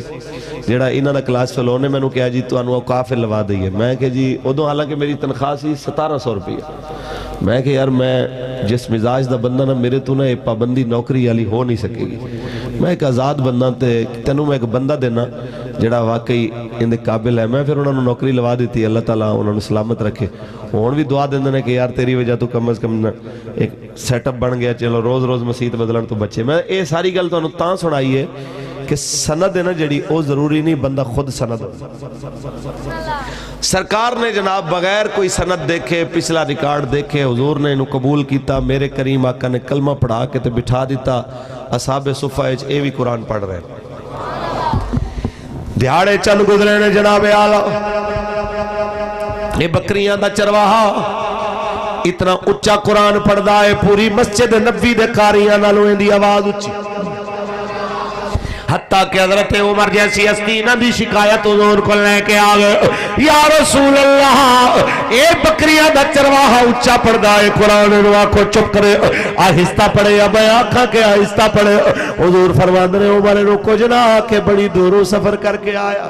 جیڑا انہاں دا کلاس فیلو نے میں نے کہا جی تو انہوں اوقاف لوا دئیے میں کہ جی ادھوں حالانکہ میری تنخواہ سی 1700 روپیہ میں کہ یار میں جس مزاج دا بندہ نا میرے تو نا ایک پابندی نوکری والی ہو نہیں سکے گی میں ایک آزاد بندہ تے تینوں میں ایک بندہ دینا جڑا واقعی اندے قابل ہے میں پھر انہوں نے نوکری لوا دیتی اللہ تعالیٰ انہوں نے سلامت رکھے اور بھی دعا دیندے نے کہ یار تیری وجہ تو کم از کم ایک سیٹ اپ بن گیا چلو روز روز مسیت بدلن تو بچے میں اے ساری گل تو انہوں تاں سنائی ہے کہ سند ہے نا جڑی او ضروری نہیں بندہ خود سند سرکار نے جناب بغیر کوئی سند دیکھے پچھلا ریکارڈ دیکھے حضور نے انہوں قبول کیتا میرے کریم آقا نے کلمہ پڑھا کے تے بٹھا دیتا اصحاب صفہ اے بھی قرآن پڑھ رہے ہیں دیہاڑے چند گزرے نے جناب آلہ یہ بکریاں دا چرواہا اتنا اچھا قرآن پڑھ دا ہے پوری مسجد نبی دے قاریاں نالویں دی آواز اچھی حتیٰ کہ حضرت عمر جیسی ہستی دی شکایت حضور کو لے کے آگئے یا رسول اللہ اے بکریاں دا چرواہا اچھا پڑھدا ہے قرآن نوا کو چپ کرے آہستہ پڑھے اب آنکھاں کے آہستہ پڑھے حضور فرماندے عمر نو کو جنا کہ بڑی دوروں سفر کر کے آیا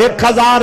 1000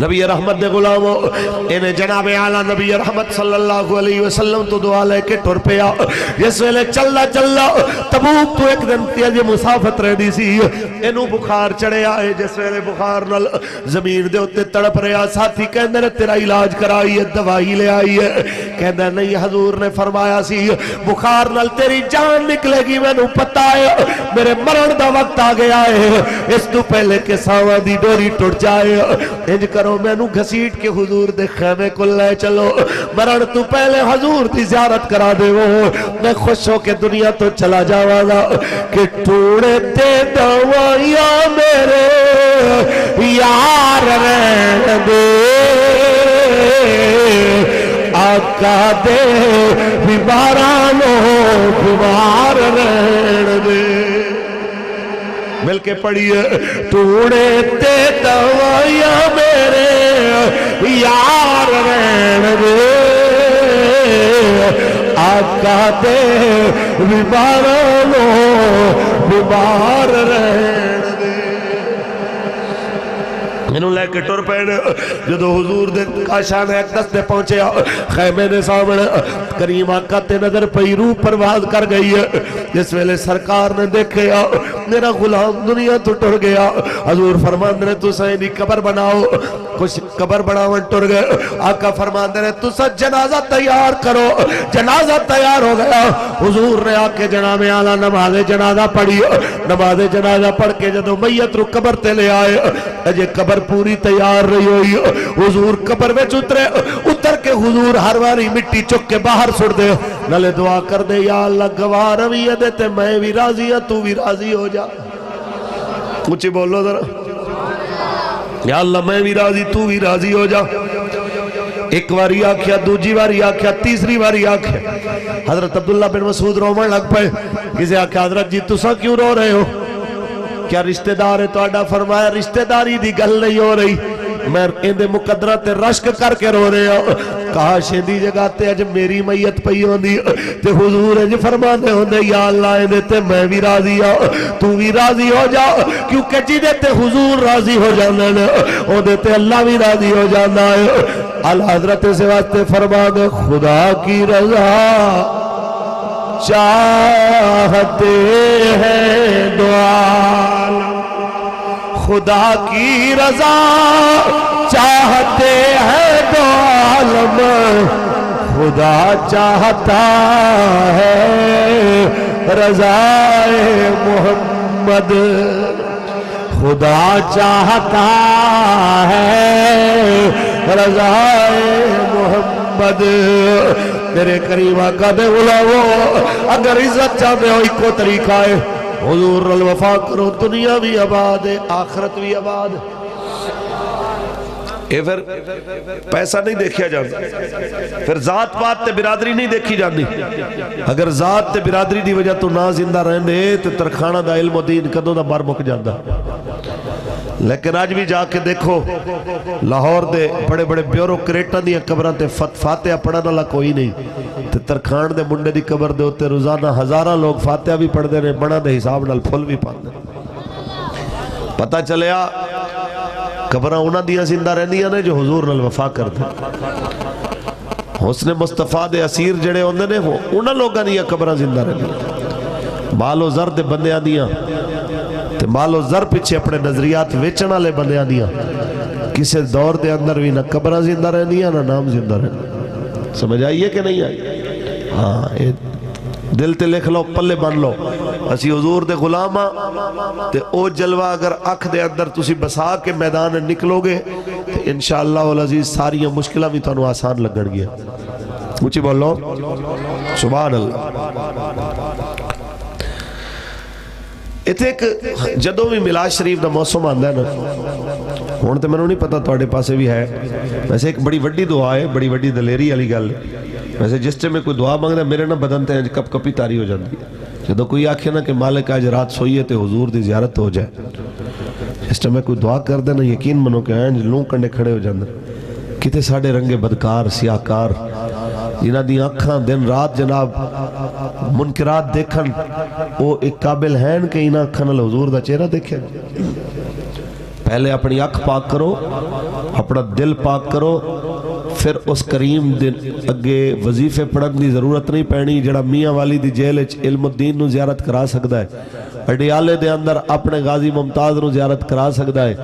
نبی رحمت دے غلامو انہیں جناب اعلیٰ نبی رحمت صلی اللہ علیہ وسلم تو دعا لے کے ٹر پیا جس ویلے چلنا چلنا تبوک تو ایک دن تیجے مسافت رہ دی سی انہوں بخار چڑھے آئے جس ویلے بخار نل زمین دے ہوتے تڑپ رہا ساتھی کہندے نے تیرا علاج کرائی ہے دوائی لے آئی ہے کہندے نہیں حضور نے فرمایا سی بخار نل تیری جان نکلے گی میں نو پتہ ہے میرے مرن دا وقت آ گیا ہے اس تو پہلے کہ ساواں دی ڈوری ٹوٹ جائے انج کرو میں نو گھسیٹ کے حضور دے خیمے کو لے چلو مرن تو پہلے حضور دی زیارت کرا دے وہ میں خوش ہو کے دنیا تو چلا جاوانا کہ ٹوڑے تے دوائیاں میرے یار رہن دے آقا دے بیمارانو بیمار رہن دے مل کے پڑھیے ٹوڑے تے دوائیاں میرے یار رہن دے آقا دے بیمارانو بیمار رہن دے انہوں لے کے ٹر پہنے جدو حضور دے کاشان اقدس دے پہنچے خیمے دے سامنے کریم آقا تے نظر پئی روح پرواز کر گئی ہے جس ویلے سرکار نے دیکھے میرا غلام دنیا تو ٹر گیا حضور فرمان دے تو سائنی قبر بناؤ کچھ قبر بناون ٹر گئے آقا فرمان دے تو سا جنازہ تیار کرو جنازہ تیار ہو گیا حضور نے آکے جناب اعلیٰ نماز جنازہ پڑھی نماز جنازہ پڑھ کے جدو میت رو قبر تے لے آئے اجے قبر پوری تیار رہی ہوئی حضور قبر میں اتر کے حضور ہر واری مٹی چک کے باہر سڑ دے نلے دعا کر دے یا اللہ گواہ رویہ دیتے میں بھی راضی ہے تو بھی راضی ہو جا کچھ بولو ذرا یا اللہ میں بھی راضی تو بھی راضی ہو جا ایک واری آکھیا دوجی واری آکھیا تیسری واری آکھیا حضرت عبداللہ بن مسعود رومن لگ پائے کسے آکھیا حضرت جی تسا کیوں رو رہے ہو کیا رشتہ دار ہے تو آڈا فرمایا رشتہ داری دی گل نہیں ہو رہی میں اندے مقدرہ تے رشک کر کے رو رہے ہو کہا شیدی جگہ تے اج میری میت پئی ہوندی تے حضور اج فرمانے ہوندے یا اللہ اندے تے میں بھی راضی ہوں تو بھی راضی ہو جا کیونکہ جدے تے حضور راضی ہو جانا ہے اندے تے اللہ بھی راضی ہو جانا ہے اللہ حضرت سے واسطے فرمانے خدا کی رضا چاہتے ہیں دو عالم خدا کی رضا چاہتے ہیں دو عالم خدا چاہتا ہے رضا محمد خدا چاہتا ہے رضا محمد میرے کریم آقا دے غلامو اگر عزت چاہتے ہو ایک کو طریقہ ہے حضور الوفا کرو دنیا بھی آباد ہے آخرت بھی آباد اے پھر پیسہ نہیں دیکھیا جاتا پھر ذات پات تے برادری نہیں دیکھی جاندی اگر ذات تے برادری دی وجہ تو نہ زندہ رہنے تے ترخانہ دا علم و دین کدوں دا مر مک جاندہ لیکن آج بھی جا کے دیکھو لاہور دے بڑے بڑے بیوروکریٹاں دیا قبران تے فاتحہ پڑھنا لا کوئی نہیں تے ترخان دے منڈے دی قبر دے ہوتے روزانہ ہزارہ لوگ فاتحہ بھی پڑھ دے رہے بڑا دے حساب نال پھول بھی پڑھ دے پتہ چلیا قبران انہاں دیا زندہ رہنیاں نے جو حضور نال وفا کر دے حسن مصطفیٰ دے اسیر جڑے ہوندے نے انہاں لوگاں دیا قبران زندہ رہنیاں مال و زر دے بندیاں دیا تے مال و زر پیچھے اپنے نظریات ویچنا لے بندیاں دیا کسے دور دے اندر بھی نہ قبران زندہ رہنیاں نہ نام زندہ رہنیاں سمجھ آئیے کہ نہیں آئی ہاں دل تے لکھ لو پلے بن لو اسی حضور دے غلامہ تے او جلوہ اگر اکھ دے اندر تسی بسا کے میدان نکلو گے انشاءاللہ والعزیز ساری مشکلہ بھی تانوں آسان لگن گیا اونچی بولو سبحان اللہ اتنے ایک جدوں بھی میلاد شریف دا موسم آندا ہے نا ہن تے مینوں نہیں پتا تواڈے پاسے بھی ہے ویسے ایک بڑی وڈی دعا ہے بڑی وڈی دلیری والی گل ویسے جس ٹائم میں کوئی دعا مانگدا میرے نہ بدن تے کپ کپی تاری ہو جاندی ہے جدوں کوئی آکھے نا کہ مالک آج رات سوئیے تے حضور دی زیارت ہو جائے اس ٹائم میں کوئی دعا کر دے نا یقین منو کہ اینج لوں کنڈے کھڑے ہو جاندے کتے ساڈے رنگے بدکار سیاہکار جنہ دی آنکھاں دن رات جناب منکرات دیکھن وہ ایک قابل ہیں کہ انہاں آنکھاں نال حضور دا چہرہ دیکھیں پہلے اپنی آنکھ پاک کرو اپنا دل پاک کرو، پھر اس کریم دن اگے وظیفے پڑھن دی ضرورت نہیں پینی جڑا میاں والی دی جیل وچ علم الدین نو زیارت کرا سکدا ہے، اڈیالے دے اندر اپنے غازی ممتاز نو زیارت کرا سکدا ہے،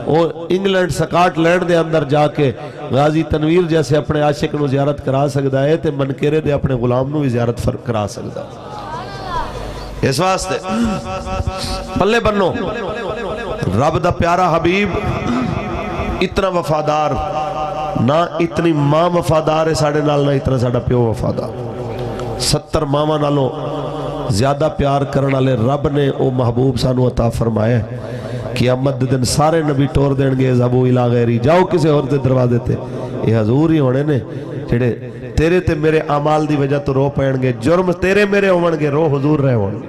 اور انگلینڈ سکاٹ لینڈ دے اندر جا کے غازی تنویر جیسے اپنے عاشق نو زیارت کرا سکدا ہے، تے منکیرے دے اپنے غلام نو بھی زیارت کرا سکدا ہے۔ اس واسطے پلے بنو، رب دا پیارا حبیب اتنا وفادار، نہ اتنی ماں وفادار ہے ساڑھے نال، نہ اتنا ساڑھا پیو وفادار، 70 ماما نالوں زیادہ پیار کرنے والے رب نے او محبوب سانو عطا فرمایا ہے کہ قیامت دن سارے نبی ٹور دین گے ذهبوا الی غیری، جاؤ کسے اور دے دروازے تے، یہ حضور ہی ہونے نے جڑے تیرے تے میرے اعمال دی وجہ تو رو پین گے، جرم تیرے میرے ہون گے، رو حضور رہے ہون گے۔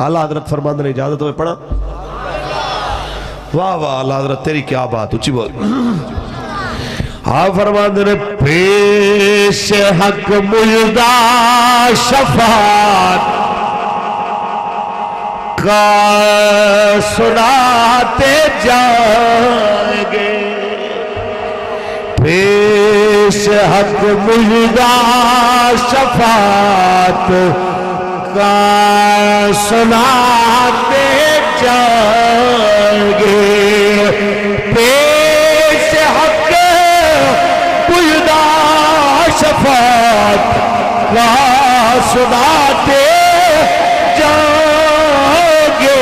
اعلیٰ حضرت فرماندے نے اجازت ہوئے پڑھا، واہ واہ اعلیٰ حضرت تیری کیا بات، اچھی بول۔ آپ فرماندے نے پیش حق مجدہ شفاعت کا سناتے جائیں گے، پیش حق مجدہ شفاعت کا سناتے جائیں گے، پیش حق مجدہ شفاعت کا سناتے جائیں گے،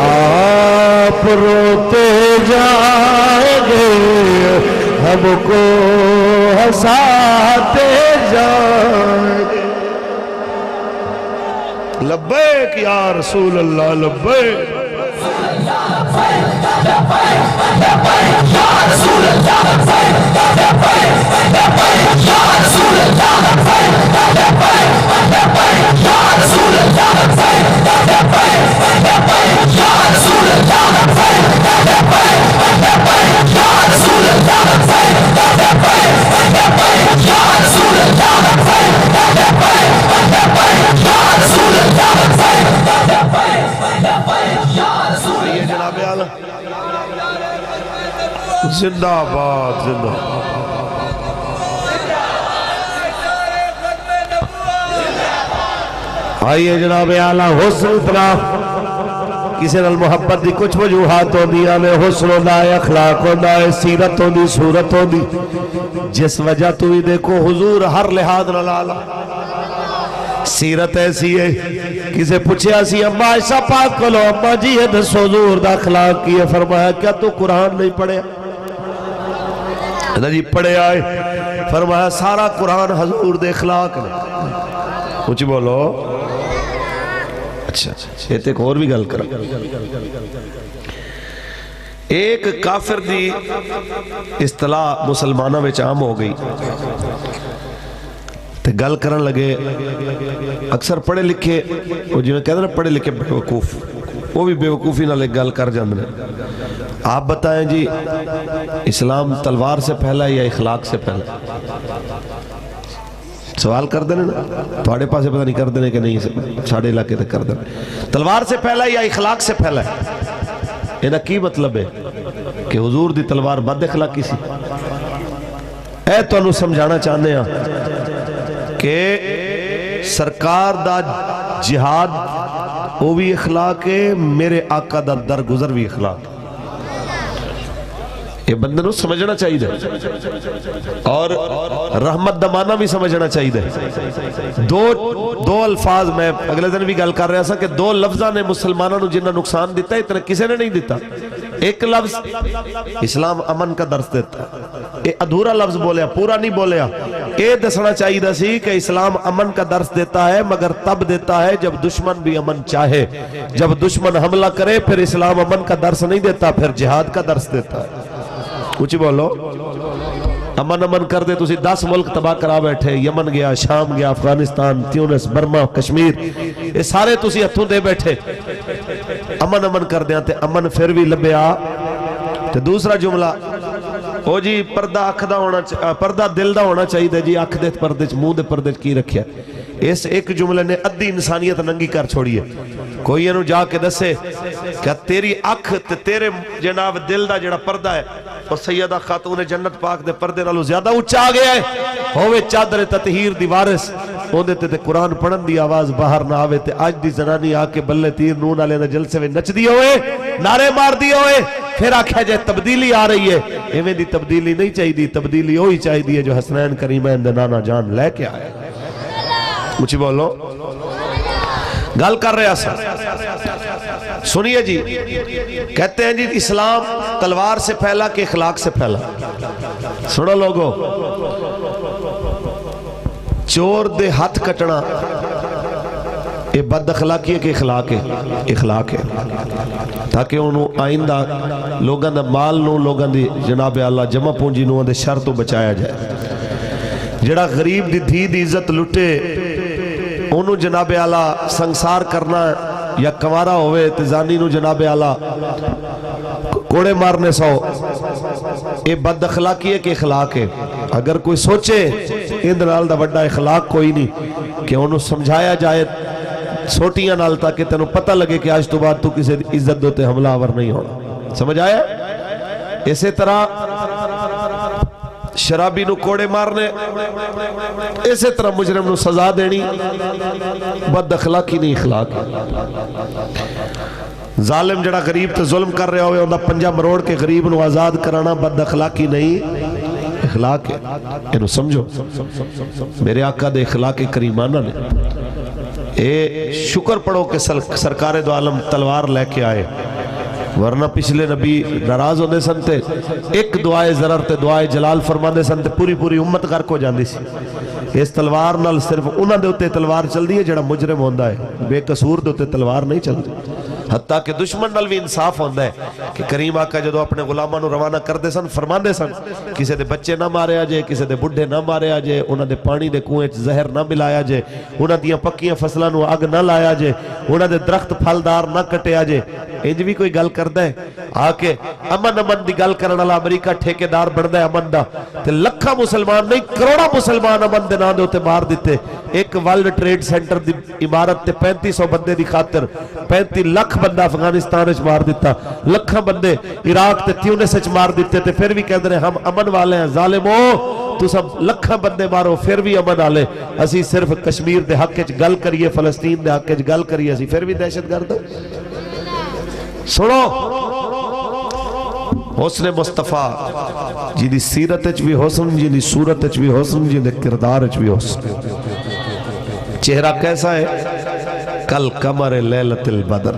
آپ روتے جائیں گے، ہم کو ہنساتے جائیں گے۔ لبیک یا رسول اللہ، لبیک زندہ آباد، زندہ آئیے جناب اعلیٰ حسن طرح کسی نال محبت دی کچھ وجوہات ہوندیا نے، حسن ہوندا ہے، اخلاق ہوندا ہے، سیرت ہوندی، صورت ہوندی، جس وجہ تو ہی دیکھو حضور ہر لحاظ نال اعلیٰ، سیرت ایسی ہے۔ کسے پوچھیا سی اما عائشہ پاک کو لو، اما جی یہ دسو حضور دا اخلاق کی ہے، فرمایا کیا تو قرآن نہیں پڑھے؟ جی پڑھے آئے، فرمایا سارا قرآن حضور دے اخلاق نے، کچھ بولو۔ اچھا یہ ایک اور بھی گل کر، ایک کافر دی اصطلاح مسلمانہ میں عام ہو گئی، تے گل کرن لگے اکثر پڑھے لکھے، وہ جو کہتے ہیں پڑھے لکھے بے وقوف، وہ بھی بے وقوفی نہ لے گل کر جاندے۔ آپ بتائیں جی اسلام تلوار سے پہلا یا اخلاق سے پہلا؟ سوال کر دینے نا، تھوڑے پاس پتہ نہیں کر دینے کہ نہیں، ساڑھے علاقے تک کر دینے۔ تلوار سے پہلا یا اخلاق سے پہلا ہے؟ انہا کی مطلب ہے کہ حضور دی تلوار بد اخلاقی سی؟ اے تو انہوں سمجھانا چاہنے ہیں کہ سرکار دا جہاد وہ بھی اخلاق ہے، میرے آقا دا درگزر بھی اخلاق ہے، یہ بندے نو سمجھنا چاہیے اور رحمت دمانا بھی سمجھنا چاہیے۔ دو الفاظ میں اگلے دن بھی گل کر رہا سا کہ دو لفظاں نے مسلمانوں جنہاں نقصان دیتا ہے، اتنا کسے نے نہیں دیتا۔ ایک لفظ اسلام امن کا درس دیتا ہے، یہ ادھورا لفظ بولیا، پورا نہیں بولیا۔ یہ دسنا چاہیے سی کہ اسلام امن کا درس دیتا ہے، مگر تب دیتا ہے جب دشمن بھی امن چاہے، جب دشمن حملہ کرے پھر اسلام امن کا درس نہیں دیتا، پھر جہاد کا درس دیتا ہے۔ کچھ بولو، امن امن کر دے، تسی 10 ملک تباہ کرا بیٹھے، یمن گیا، شام گیا، افغانستان، تیونس، برما، کشمیر، یہ سارے تسی ہتھوں دے بیٹھے، امن امن کر دیا تے امن پھر بھی لبیا۔ تے دوسرا جملہ او جی پردہ اکھ دا ہونا پردہ دل دا ہونا چاہیے جی اکھ دے پردے چ منہ دے پردے چ کی رکھیا اس ایک جملے نے ادھی انسانیت ننگی کر چھوڑی ہے کوئی انہوں جا کے دسے کہ تیری اکھ تے تیرے جناب دل دا جڑا پردہ ہے اور سیدہ خاتون جنت پاک دے پردے نالوں زیادہ اچھا آ گیا ہے ہوئے چادر تطہیر دی وارث اوندے تے قرآن پڑھن دی آواز باہر نہ آوے تے آج دی زنانی آ کے بلے تیر نون والے دے جلسے میں نچ دی ہوئے نعرے مار دی ہوئے پھر آکھیا جائے تبدیلی آ رہی ہے ایویں دی تبدیلی نہیں چاہی دی تبدیلی ہوئی چاہی دی ہے جو حسنین کریمین دے نانا جان لے کے آئے مجھے بولو گل کر رہے ہیں سنیے جی کہتے ہیں جی اسلام تلوار سے پھیلا کہ اخلاق سے پھیلا سنو لوگو چور دے ہاتھ کٹنا یہ بد اخلاقی ہے کہ اخلاق ہے اخلاق ہے تاکہ انہوں آئندہ لوگاں دا مال نو لوگاں دی جناب اللہ جمع پونجی نو دے شر تو بچایا جائے جڑا غریب دی دھی دی عزت لٹے انہوں جناب اللہ سنگسار کرنا یا کمارا ہوئے تزانی نو جناب اللہ کوڑے مارنے سو یہ بد اخلاقی ہے کہ اخلاق ہے اگر کوئی سوچے اندرال دا بڑا اخلاق کوئی نہیں کہ انہوں سمجھایا جائے سوٹیاں نال تاکہ تینوں پتہ لگے کہ آج تو بعد تو کسی عزت دوتے حملہ آور نہیں ہونا سمجھ آیا اسی طرح شرابی نو کوڑے مارنے اسی طرح مجرم نو سزا دینی بد اخلاقی نہیں اخلاق ظالم جڑا غریب تے ظلم کر رہے ہوئے انہا پنجہ مروڑ کے غریب نو آزاد کرانا بد اخلاقی نہیں اخلاق ہے انہوں سمجھو میرے آقا دے اخلاق کریمانہ نے اے شکر پڑھو کہ سرکار دو عالم تلوار لے کے آئے ورنہ پچھلے نبی ناراض ہونے سنتے ایک دعائے ضرر تے دعائے جلال فرمانے سنتے پوری پوری امت غرق ہو جاندی سی اس تلوار نال صرف انہاں دے ہوتے تلوار چل دی ہے جڑا مجرم ہوندہ ہے بے قصور دے ہوتے تلوار نہیں چل دی حتیٰ کہ دشمن نال بھی انصاف ہوندہ ہے کہ کریم آقا جدو اپنے غلامہ نو روانہ کر دے سن فرمان دے سن کسے دے بچے نہ مارے آجے کسے دے بڑھے نہ مارے آجے انہاں دے پانی دے کوئیں زہر نہ ملایا جے انہاں دیاں پکیاں فصلہ نو آگ نہ لایا جے انہاں دے درخت پھلدار نہ کٹے آجے انج بھی کوئی گل کردہ ہے آکے امن دی گل کرنا اللہ امریکہ ٹھیکے دار بڑھ دے امن دا تے لکھا مسلمان نہیں کروڑا مسلمان امن دے نام دے ہوتے مار دیتے ایک ورلڈ ٹریڈ سینٹر دی عمارت تے 3500 بندے دی خاطر 35 لکھ بندہ افغانستان اچ مار دیتا لکھا بندے عراق تے تیونس اچ مار دیتے تے پھر بھی کہہ دے ہم امن والے ہیں ظالمو تو سب لکھا بندے مارو پھر بھی امن آلے اسی صرف کشمیر دے حق اچ گل کریے فلسطین دے حق اچ گل کریے اسی پھر بھی دہشت گرد سنو حسن مصطفیٰ جی دی سیرت اچ بھی حسن جی دی صورت اچ بھی حسن جی دی کردار اچ بھی حسن چہرہ کیسا ہے کل قمر لیلت البدر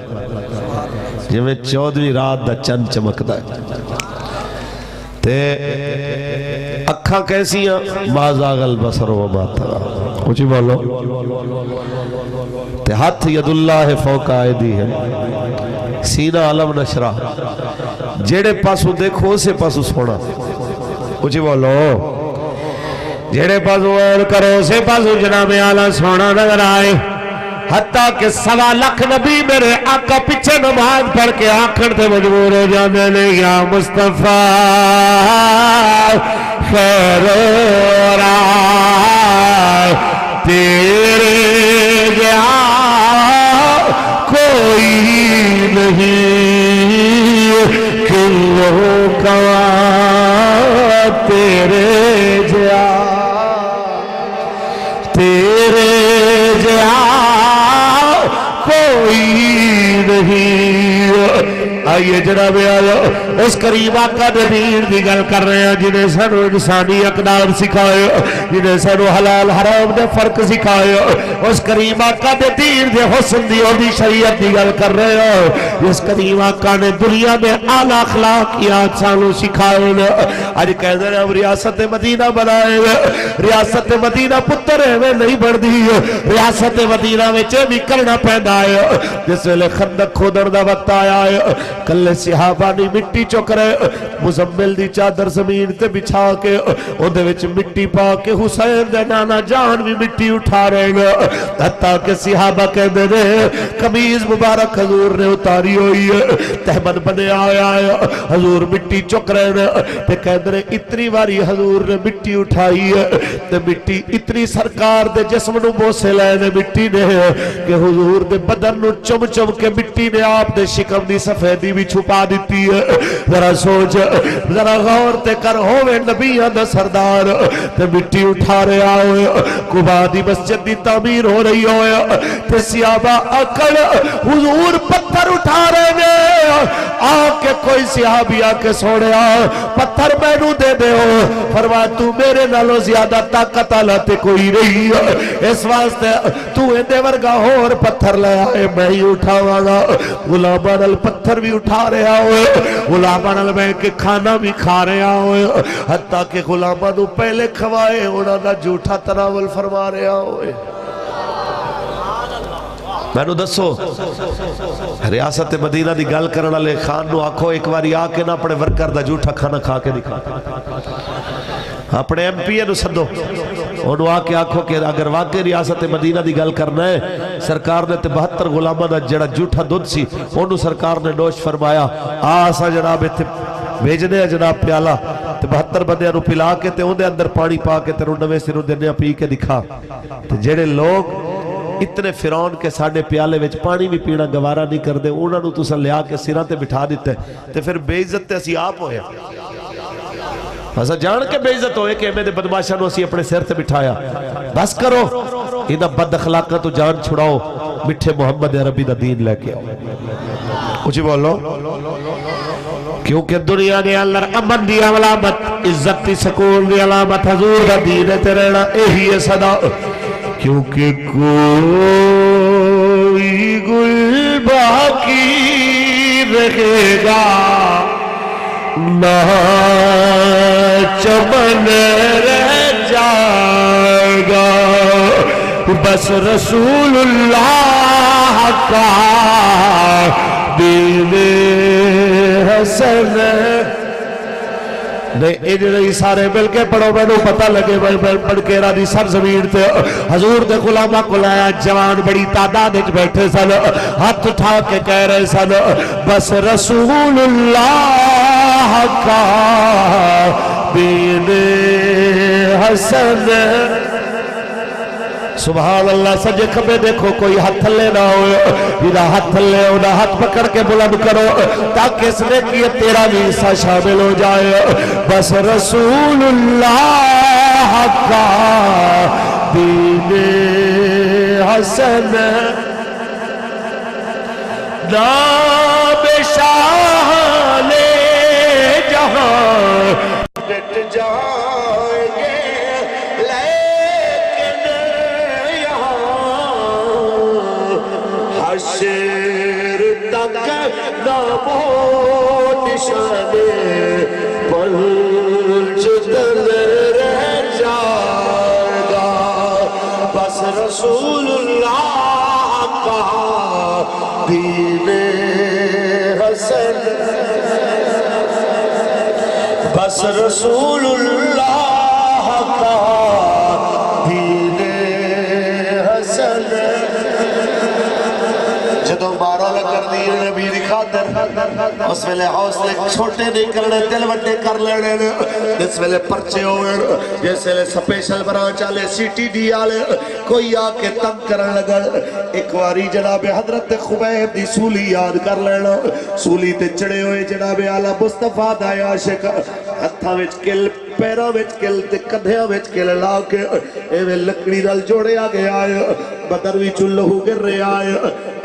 جی میں 14ویں رات دا چند چمکتا ہے تے اکھاں کیسی ہیں ما زاغ البصر و ما طغى اونچی بولو تے ہاتھ ید اللہ فوق آئیدی ہے سینہ علم نشرہ جیڑے پاسو دیکھو اسے پاسو سونا اونچی بولو جیڑے پاسو اور کرو اسے پاسو جناب اعلیٰ سونا نظر آئے حتیٰ کہ 1.25 لاکھ نبی میرے آقا پچھے نماز پڑھ کے آنکھن تے مجبور ہو جانے لے یا مصطفیٰ خیر رائے تیرے جہاں کوئی نہیں کلو کوا تیرے کوئی نہیں آئیے جناب آیا اس کریم آقا نبیر دی گل کر رہے ہیں جنہیں سانو انسانی اقدار سکھائے جنہیں سانو حلال حرام دے فرق سکھائے اس کریم آقا نبیر دے حسن دی اور دی شریعت دی گل کر رہے ہیں اس کریم آقا نے دنیا میں اعلیٰ اخلاقیات سانو سکھائے آج کہہ دے ہم ریاست مدینہ بنائے ریاست مدینہ پتر ہے نہیں بڑھ دی ریاست مدینہ میں چے بھی کرنا پیدا ہے جس لئے خندق کھودر دا وقت آیا ہے کلے صحابانی مٹی چک رہے مزمل دی چادر زمین تے بچھا کے او دے وچ مٹی پا کے حسین دے نانا جان بھی مٹی اٹھا رہے ہیں حتیٰ کہ صحابہ کہتے ہیں قمیض مبارک حضور نے اتاری ہوئی ہے تہبند بنے آیا ہے حضور مٹی چک رہے ہیں تے کہتے ہیں اتنی باری حضور نے مٹی اٹھائی ہے تے مٹی اتنی سرکار دے جسم نو بوسے لائے نے مٹی نے کہ حضور دے بدن نو چم چم کے مٹی نے آپ دے شکم دی سفیدی بھی چھپا دیتی ہے ذرا سوچ ذرا غور تے کر ہوئے نبیہ دا سردار تے مٹی اٹھا رہے آئے قبا دی مسجد دی تعمیر ہو رہی ہوئے تے صحابہ اکڑ حضور پتھر اٹھا رہے نے آکے کوئی صحابی آکے سوڑے پتھر میں نو دے دے ہو فرمایا تو میرے نالو زیادہ طاقت آلاتے کوئی رہی اس واسطے تو اندے ورگا اور پتھر لے آئے میں ہی اٹھاواں غلامان الپتھر بھی اٹھا رہے ہوئے غلامان میں کے کھانا بھی کھا رہے ہوئے حتیٰ کہ غلامانو پہلے کھوائے انہوں نے جھوٹا تناول فرما رہے ہوئے میں نو دسو ریاست مدینہ دی گل کرنا لے خان نو آکھو ایک باری آکے نہ اپنے ورکر دا جھوٹا کھانا کھا کے دکھا اپنے ایم پی اے نو سدو انہوں آکے آکھو کہ اگر واقعی ریاست مدینہ دی گل کرنا ہے سرکار نے 72 غلامہ دا جڑا جھوٹا دودھ سی انہوں سرکار نے نوش فرمایا آسا جناب بھیجنے ہیں جناب پیالہ 72 بندیاں نو پلا کے تے اندے اندر پانی پا کے تے نوے سروں دینے پی کے دکھا تے جڑے لوگ اتنے فرعون کے ساڑھے پیالے وچ پانی بھی پینا گوارا نہیں کر دے انہوں نے تُسا لیا کے سرہ تے بٹھا دیتے تے پھر بے عزت تے اسی آپ ہویا ایسا جان کے بے عزت ہوئے کہ میں دے بدماشاں نو اسی اپنے سر تے بٹھایا بس کرو انہا بد اخلاقہ تو جان چھڑاؤ مٹھے محمد عربی دا دین لے کے کچھ ہی بولو کیونکہ دنیا کے اندر امن دی علامت عزت دی سکون دی علامت حضور دا دین تے رہنا یہی ہے صدا کیونکہ کوئی گل باقی رہے گا نہ چمن رہ جائے گا بس رسول اللہ کا دین حسن نہیں سارے مل کے پڑھو میں نو پتہ لگے پڑھ کے رادی سر زمین تے حضور دے غلامہ کو لایا جوان بڑی تعداد اچ بیٹھے سن ہاتھ اٹھا کے کہہ رہے سن بس رسول اللہ کا دین حسن سبحان اللہ سجے کھبے دیکھو کوئی ہاتھ لے نہ ہوئے یہ ہاتھ لے انہا ہاتھ پکڑ کے بلند کرو تاکہ اس نے کیا تیرا بھی حصہ شامل ہو جائے بس رسول اللہ کا دین حسن نام شاہ لے جہاں ڈٹ جائیں گے حشر تک نامو نشان پنج دل رہ جائے گا بس رسول اللہ کا دین حسن بس رسول اللہ کا دین حسن جدو بارہ لکر دیر نبی دی خاطر اس ویلے حوصلے چھوٹے نہیں کرنے دل وڈے کر لینے اس ویلے پرچے ہوئے جس ویلے سپیشل برانچ آلے سی ٹی ڈی آلے کوئی آکے تنگ کرن لگا ایک واری جناب حضرت خبیب دی سولی یاد کر لینا سولی تے چڑے ہوئے جناب آلہ مصطفیٰ دا عاشق ہتھا وچ کل پیروں وچ کل تے کدھیاں وچ کل لاکے ایوے لکڑی نال جوڑے آگے آئے بدر وی چلہو گر رہے آئے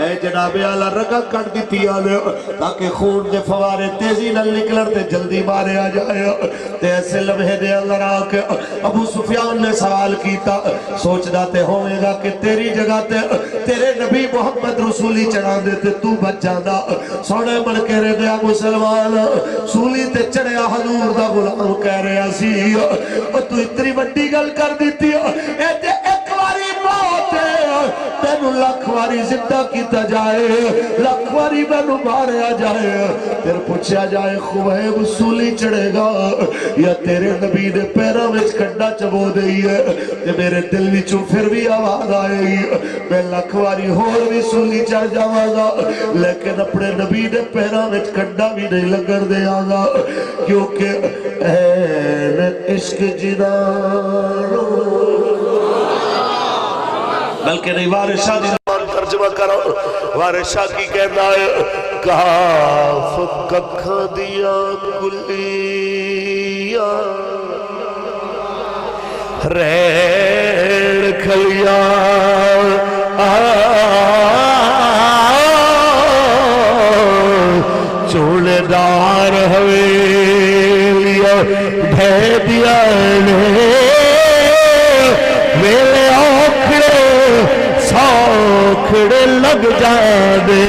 اے جناب آلہ رگا کٹ دیتی آلے تاکہ خون دے فوارے تیزی نل نکلر تے جلدی مارے آ جائے تے ایسے لمحے دے اندر آکے ابو سفیان نے سوال کیتا سوچ داتے ہوئے گا کہ تیری جگہ تے تیرے نبی محمد رسولی چڑھا دیتے تو بچ جانا سوڑے بن کے رہ دیا مسلمان سولی تے چڑھیا حضور دا غلام کہہ رہا سی اور تو اتنی بڑی گل کر دیتی ایک واری موت تینو لکھ واری زندہ کیتا جائے لکھ واری مینو ماریا جائے پھر پوچھا جائے خویب سولی چڑھے گا یا تیرے نبی نے پیروں وچ کنڈا چبو دئی ہے تے میرے دل وچوں پھر بھی آواز آئے گی میں لکھ واری ہور بھی سولی چڑھ جاواں گا لیکن اپنے نبی نے پیروں وچ کنڈا بھی نہیں لگن دیاں گا کیونکہ این عشق جنانو بلکہ نہیں وارث شاہ دی زبان ترجمہ کرو وارث شاہ کی کہنا ہے کاف ککھا دیا کلیا ریڑ کھلیا چوڑے دار حویلیا بھیدیا میرے اوکھڑے سوکھڑے لگ جاندے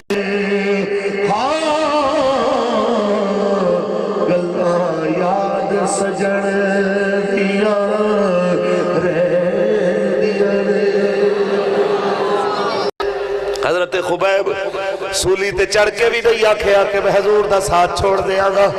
گلہ یاد سجن دیا حضرت خبیب سولی تے چڑھ کے بھی نہیں آکھیا کہ میں حضور دا ساتھ چھوڑ دیا گا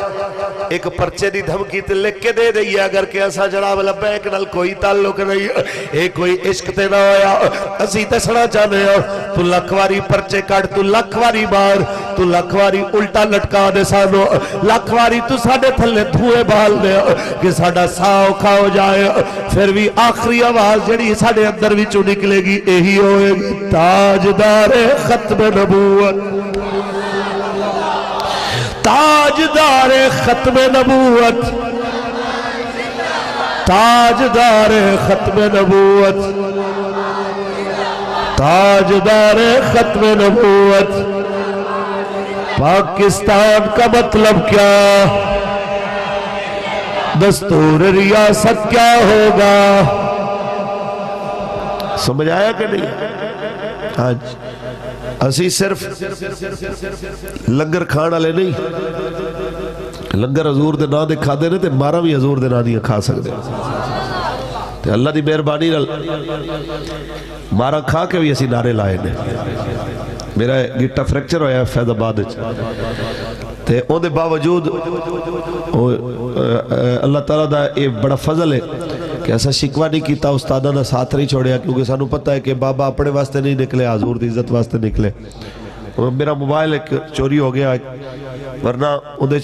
ایک پرچے دی دھمکی تے لکھ کے دے دیا اگر کہ ایسا جناب لبیک نال کوئی تعلق نہیں ایک کوئی عشق تے نہ آیا اسی دسنا چاہنے ہو تو لکھواری پرچے کٹ تو لکھواری بار تو لکھواری الٹا لٹکا دے سانو لکھواری تو ساڑے تھلے دھوئے بال دے کہ ساڑا ساؤ کھاؤ جائے پھر بھی آخری آواز جڑی ساڑے اندر بھی چو نکلے گی یہی ہوئے گی تاجدار ختم نبوت تاجدار ختم نبوت تاجدار ختم نبوت تاجدار ختم نبوت پاکستان کا مطلب کیا دستور ریاست کیا ہوگا سمجھ آیا کہ نہیں آج اسی صرف لنگر کھانا لے نہیں لنگر حضور دے نا دے کھا دے نے تے مارا بھی حضور دے نا دیا کھا سکتے تے اللہ دی مہربانی مارا کھا کے بھی اسی نعرے لائے نے میرا گٹا فریکچر ہویا ہے فیض آباد تے اون دے باوجود اللہ تعالیٰ دا یہ بڑا فضل ہے کہ ایسا شکوہ نہیں کیتا استادہ نہ ساتھ نہیں چھوڑیا کیونکہ سانو پتہ ہے کہ بابا اپنے واسطے نہیں نکلے حضور دی عزت واسطے نکلے میرا موبائل ایک چوری ہو گیا ورنہ اندھے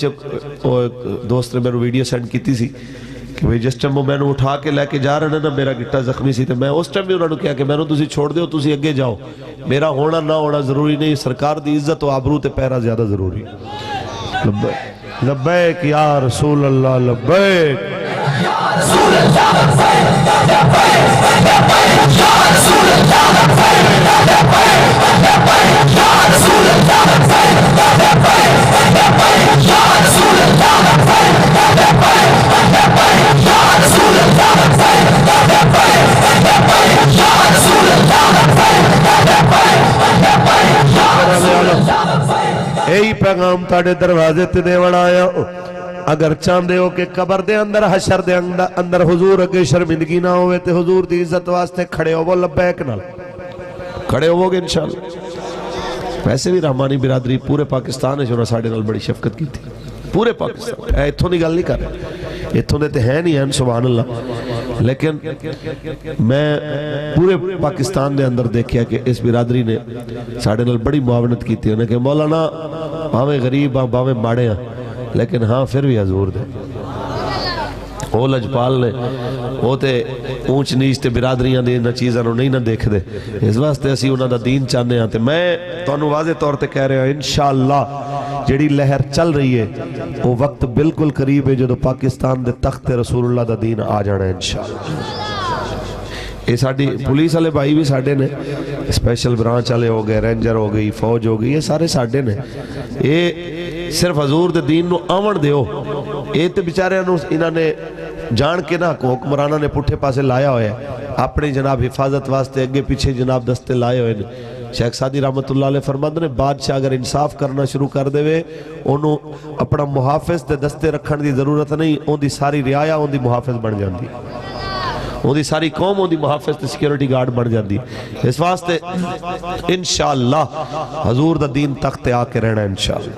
دوست نے میرے ویڈیو سینڈ کیتی سی کہ جس ٹائم وہ میں نے اٹھا کے لے کے جا رہے نا میرا گٹا زخمی سی تو میں اس ٹائم بھی انہوں نے کہا کہ میں نے تسی چھوڑ دیو تسی اگے جاؤ میرا ہونا نہ ہونا ضروری نہیں سرکار دی عزت و عبرو تے پیرا زیادہ ضروری لبیک یا رسول اللہ لبیک یا رسول اللہ یہی پیغام تاڑے دروازے تے دیوڑ آیا اگر چاندے ہو کہ قبر دے اندر حشر دے اندر حضور اگے شرمندگی نہ ہوئے تے حضور دی عزت واسطے کھڑے ہو وہ لبیک نال کھڑے ہو گے انشاءاللہ ویسے بھی رحمانی برادری پورے پاکستان ہے جو ساڑے نال بڑی شفقت کی تھی پورے پاکستان اتھوں نہیں گل نہیں کر رہے اتھوں دیتے ہیں نہیں ہیں سبحان اللہ لیکن میں پورے پاکستان دے اندر دیکھیا کہ اس برادری نے ساڑے نال بڑی معاونت کی تھی انہیں کہ مولانا باویں غریب ہیں باویں ماڑے ہیں لیکن ہاں پھر بھی حضور دے وہ لجپال نے وہ تے اونچ نیچ تے برادریاں دے نہ چیزاں نہیں نہ دیکھ دے اس واسطے اسی انہاں دا دین چاہنے ہیں تے میں تانوں واضح طور تے کہہ رہا ہوں انشاءاللہ جڑی لہر چل رہی ہے وہ وقت بالکل قریب ہے جو پاکستان دے تخت رسول اللہ دا دین آ جانا ہے انشاءاللہ یہ ساڑی پولیس والے بھائی بھی ساڑے نے اسپیشل برانچ والے ہو گئے رینجر ہو گئی فوج ہو گئی یہ سارے ساڑے نے یہ صرف حضور دے دین نو آمن دیو یہ تے بیچارے انہوں نے جان کے نہ حکمرانہ نے پٹھے پاسے لایا ہوئے اپنی جناب حفاظت واسطے اگے پیچھے جناب دستے لائے ہوئے شیخ سادی رحمت اللہ علیہ فرماتے نے بادشاہ اگر انصاف کرنا شروع کر دے وے انہوں اپنا محافظ دے دستے رکھن دی ضرورت نہیں ان دی ساری رعایا ان دی محافظ بن جاندی وہ دی ساری قوم وہ دی محافظ تے سیکیورٹی گارڈ بن جاندی. اس واسطے انشاءاللہ حضور دا دین تخت آ کے رہنا انشاءاللہ.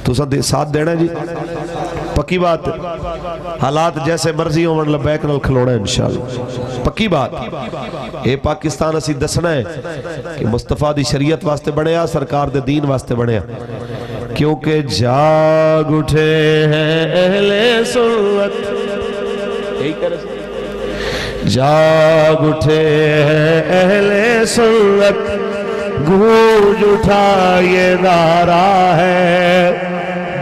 تو ساتھ دینا جی پکی بات. حالات جیسے مرضی ہوں لبیک نال کھلونا انشاءاللہ پکی بات. اے پاکستان اسی دسنا ہے کہ مصطفیٰ دی شریعت واسطے بڑھیا, سرکار دے دین واسطے بڑھیا. کیونکہ جاگ اٹھے ہیں اہل سنت, جاگ اٹھے ہیں اہل سنت, گونج اٹھا یہ نعرہ ہے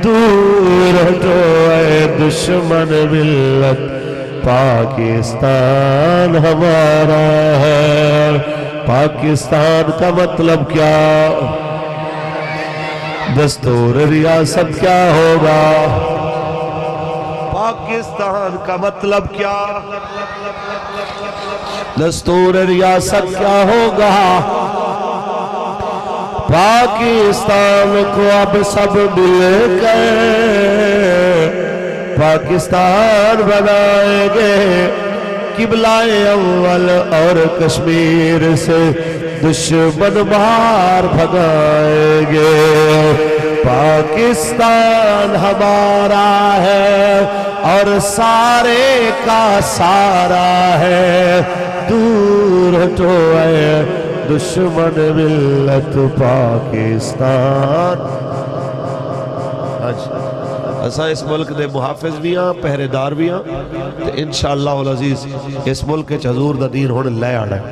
دور ہٹو اے دشمن ملت, پاکستان ہمارا ہے. پاکستان کا مطلب کیا, دستور ریاست کیا ہوگا؟ پاکستان کا مطلب کیا, دستور ریاست کیا ہوگا؟ پاکستان کو اب سب مل کے پاکستان بنائیں گے, قبلہ اول اور کشمیر سے دشمن باہر بھگائیں گے. پاکستان ہمارا ہے اور سارے کا سارا ہے, دور ہٹو اے دشمن ملت پاکستان. اساں اس ملک دے محافظ بھی ہاں, پہرے دار بھی ہاں, تے انشاءاللہ العزیز اس ملک وچ حضور دا دین ہن لے آنا ہے.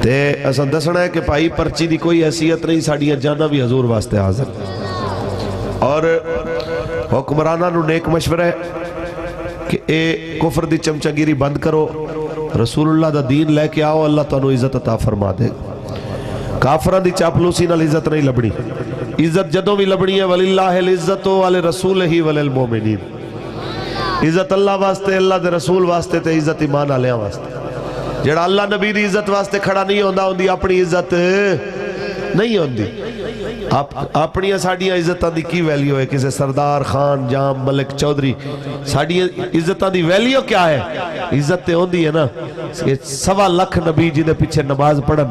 تے اساں دسنا ہے کہ بھائی پرچی دی کوئی حیثیت نہیں, ساڈیاں جاناں بھی حضور واسطے حاضر. اور حکمراناں نو نیک مشورہ ہے کہ اے کفر دی چمچگیری بند کرو, رسول اللہ دا دین لے کے آؤ, اللہ تانوں عزت عطا فرما دے. کافران دی چاپلوسی نال عزت نہیں لبنی, عزت جدوں بھی لبنی ہے وَلِلَّهِ الْعِزَّةُ وَلِرَسُولِهِ وَلِلْمُؤْمِنِينَ. عزت اللہ واسطے, اللہ دے رسول واسطے, تے عزت ایمان آلیاں واسطے. جڑا اللہ نبی دی عزت واسطے کھڑا نہیں ہوندہ, ہوندی اپنی عزت نہیں ہوندی. اپنی ساڑیاں عزتاں دی کی ویلیو ہے؟ کسے سردار خان جام ملک چودری ساڑیاں عزتاں دی ویلیو کیا ہے؟ عزت تے ہوندی ہے نا 1.25 لاکھ نبی جی دے پیچھے نماز پڑھن,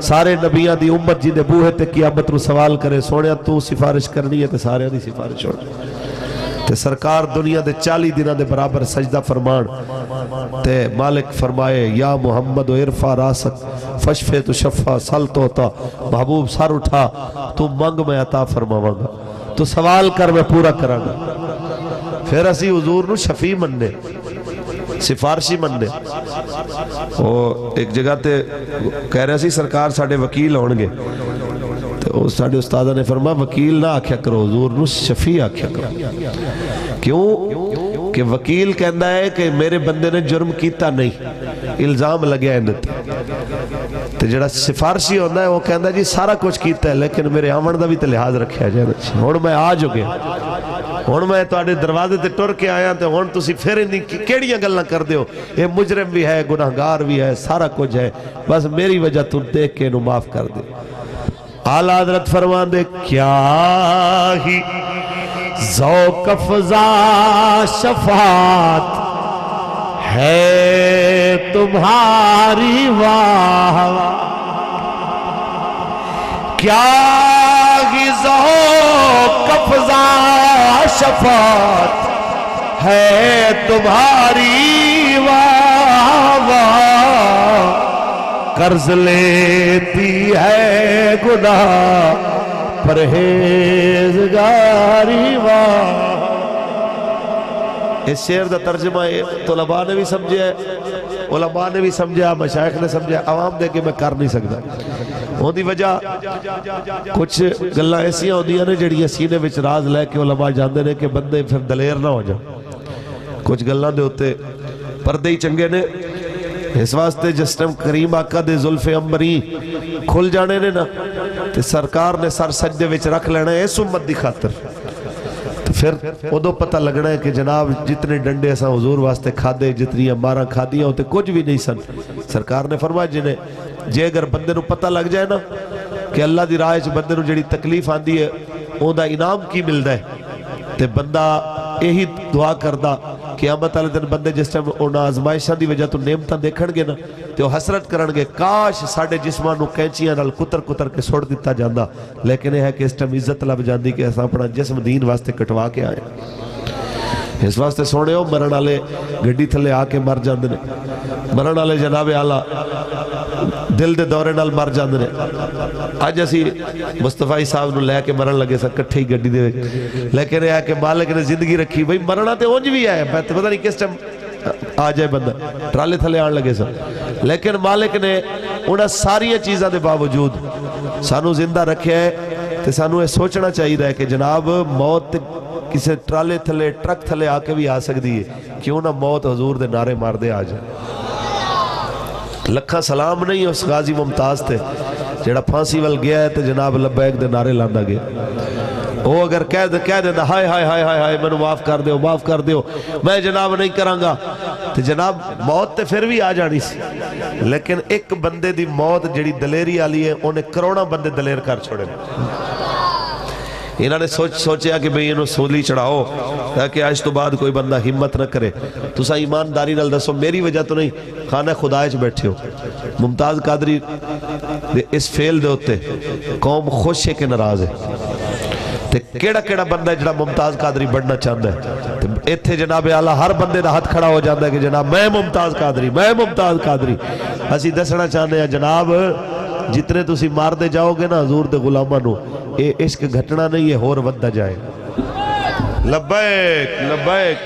سارے نبیاں دی امت جی دے بوہے تے قیامت رو سوال کرے, سونیا تو سفارش کرنی ہے تے سارے دی سفارش ہوڑ. تے سرکار دنیا دے 40 دنہ دے برابر سجدہ فرمان, تے مالک فرمائے یا محمد ارفع راسک فشفے تو شفا سل تو عطا, محبوب سر اٹھا تو منگ میں عطا فرماواں گا, تو سوال کر میں پورا کراں گا. پھر اسی حضور نو شفیع مننے, سفارشی مننے. وہ ایک جگہ تے کہہ رہے سی سرکار ساڑھے وکیل ہونگے, تو ساڑھے استادہ نے فرمایا وکیل نہ آکھیا کرو, حضور نو شفیع آکھیا کرو. کیوں کہ وکیل کہندہ ہے کہ میرے بندے نے جرم کیتا نہیں, الزام لگیا اندت. تو جڑا سفارشی ہوندہ ہے وہ کہندہ جی سارا کچھ کیتا ہے لیکن میرے آمن دا بھی تے لحاظ رکھیا جائے. ہون میں آج ہو گیا, ہون میں تو آڑے دروازے تے ٹر کے آیا, تو ہون تسی پھر اندھی کیڑیاں گلنا کر دیو, یہ مجرم بھی ہے, گناہگار بھی ہے, سارا کچھ ہے, بس میری وجہ تو دیکھ کے انہوں معاف کر دے. اعلیٰ حضرت فرمان دے کیا ہی ذوق افزا شفاعت ہے تمہاری واہ, کیا ہی ذوق افزا شفاعت ہے تمہاری واہ واہ, قرض لیتی ہے گناہ پرہیزگاری واہ. اس شعر دا ترجمہ طلباء نے بھی سمجھا, علماء نے بھی سمجھا, مشائخ نے سمجھا, عوام دے کے میں کر نہیں سکتا. ہوندی وجہ کچھ گلہ ایسیاں ہوندیاں نے جڑیاں سینے وچ راز لے کے علماء جاندے نے کہ بندے پھر دلیر نہ ہو جا. کچھ گلہ دے ہوتے پردے ہی چنگے نے. اس واسطے جس ٹائم کریم آقا دے زلف امبری کھل جانے نے نا, تے سرکار نے سر سجدے وچ رکھ لینا ہے اس امت دی خاطر. تو پھر ادو پتہ لگنا ہے کہ جناب جتنے ڈنڈے اساں حضور واسطے کھادے, جتنی مارا کھادیاں ہوتے کچھ بھی نہیں سن. سرکار نے فرمایا جنہیں جے اگر بندے نو پتہ لگ جائے نا کہ اللہ دی راہ وچ بندے نو جڑی تکلیف آندی ہے اون دا انعام کی ملدا ہے, تے بندہ یہی دعا کردہ قیامت والے دن بندے جس ٹائم انہاں آزمائشاں دی وجہ تو نعمتاں دیکھن گے نا تے وہ حسرت کرن گے کاش ساڈے جسماں نو کینچیاں نال کتر کتر کے سٹ دتا جاندا، لیکن یہ ہے کہ اس ٹائم عزت لب جاندی کہ اساں اپنا جسم دین واسطے کٹوا کے آئے۔ اس واسطے سونے ہو مرن والے گڈی تھلے آ کے مر جاندے نے، مرن والے جناب اعلیٰ دل دے دورے نال مر جاندے نے۔ اج اسی مصطفی صاحب نو لے کے مرن لگے سا کٹھے ہی گڈی دے، لیکن یہ ہے کہ مالک نے زندگی رکھی، بھئی مرنا تے اونج بھی ہے، پتہ نہیں کس ٹائم آ جائے بندہ، ٹرالے تھلے آن لگے سا، لیکن مالک نے انہاں ساری چیزاں دے باوجود سانو زندہ رکھے ہے تے سانو یہ سوچنا چاہیے کہ جناب موت کسی ٹرالے تھلے ٹرک تھلے آ کے بھی آ سکتی ہے، کیوں نہ موت حضور دے نعرے مار دے آ جائے۔ لکھا سلام نہیں اس غازی ممتاز تے جڑا پھانسی وال گیا ہے تے جناب لبیک دے نعرے لاندا گیا، وہ اگر کہہ دینا ہائے ہائے ہائے ہائے ہائے میں معاف کر دیو میں جناب نہیں کرانگا تو جناب موت تے پھر بھی آ جانی سی، لیکن ایک بندے دی موت جڑی دلیری آلی ہے انہیں کروڑا بندے دلیر کر چھوڑے۔ انہوں نے سوچیا کہ بھئی انہوں سولی چڑھاؤ تاکہ آج تو بعد کوئی بندہ ہمت نہ کرے۔ تو سا ایمانداری نال دسو میری وجہ تو نہیں، خانہ خدایچ بیٹھے ہو، ممتاز قادری اس فیل دے ہوتے قوم خوش ہے کہ ناراض ہے، تے کیڑا بندہ ہے جڑا ممتاز قادری بڑھنا چاہتا ہے، ایتھے جناب اعلیٰ ہر بندے دا ہاتھ کھڑا ہو جاتا ہے کہ جناب میں ممتاز قادری۔ اسی دسنا چاہتے ہیں جناب جتنے تسی مار دے جاؤ گے نا حضور دے غلامہ نو، اے عشق گھٹنا نہیں ہے ہور ودہ جائے۔ لبیک لبیک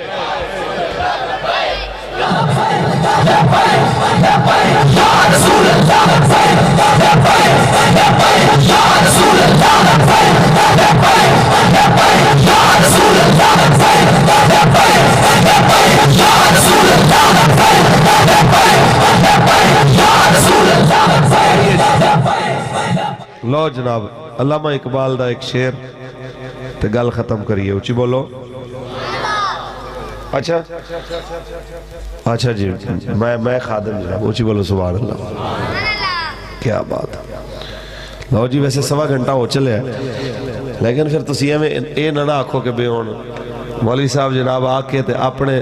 لو جناب علامہ اقبال دا ایک شعر تے گل ختم کریے، اچھی بولو۔ اچھا جی میں خادم جناب، اچھی بولو سبحان اللہ، کیا بات ہے۔ لو جی ویسے سوا گھنٹہ ہو چلے ہیں، لیکن پھر تسی میں اے نہ آکھو کہ بے ہون مولوی صاحب جناب آ کے تے اپنے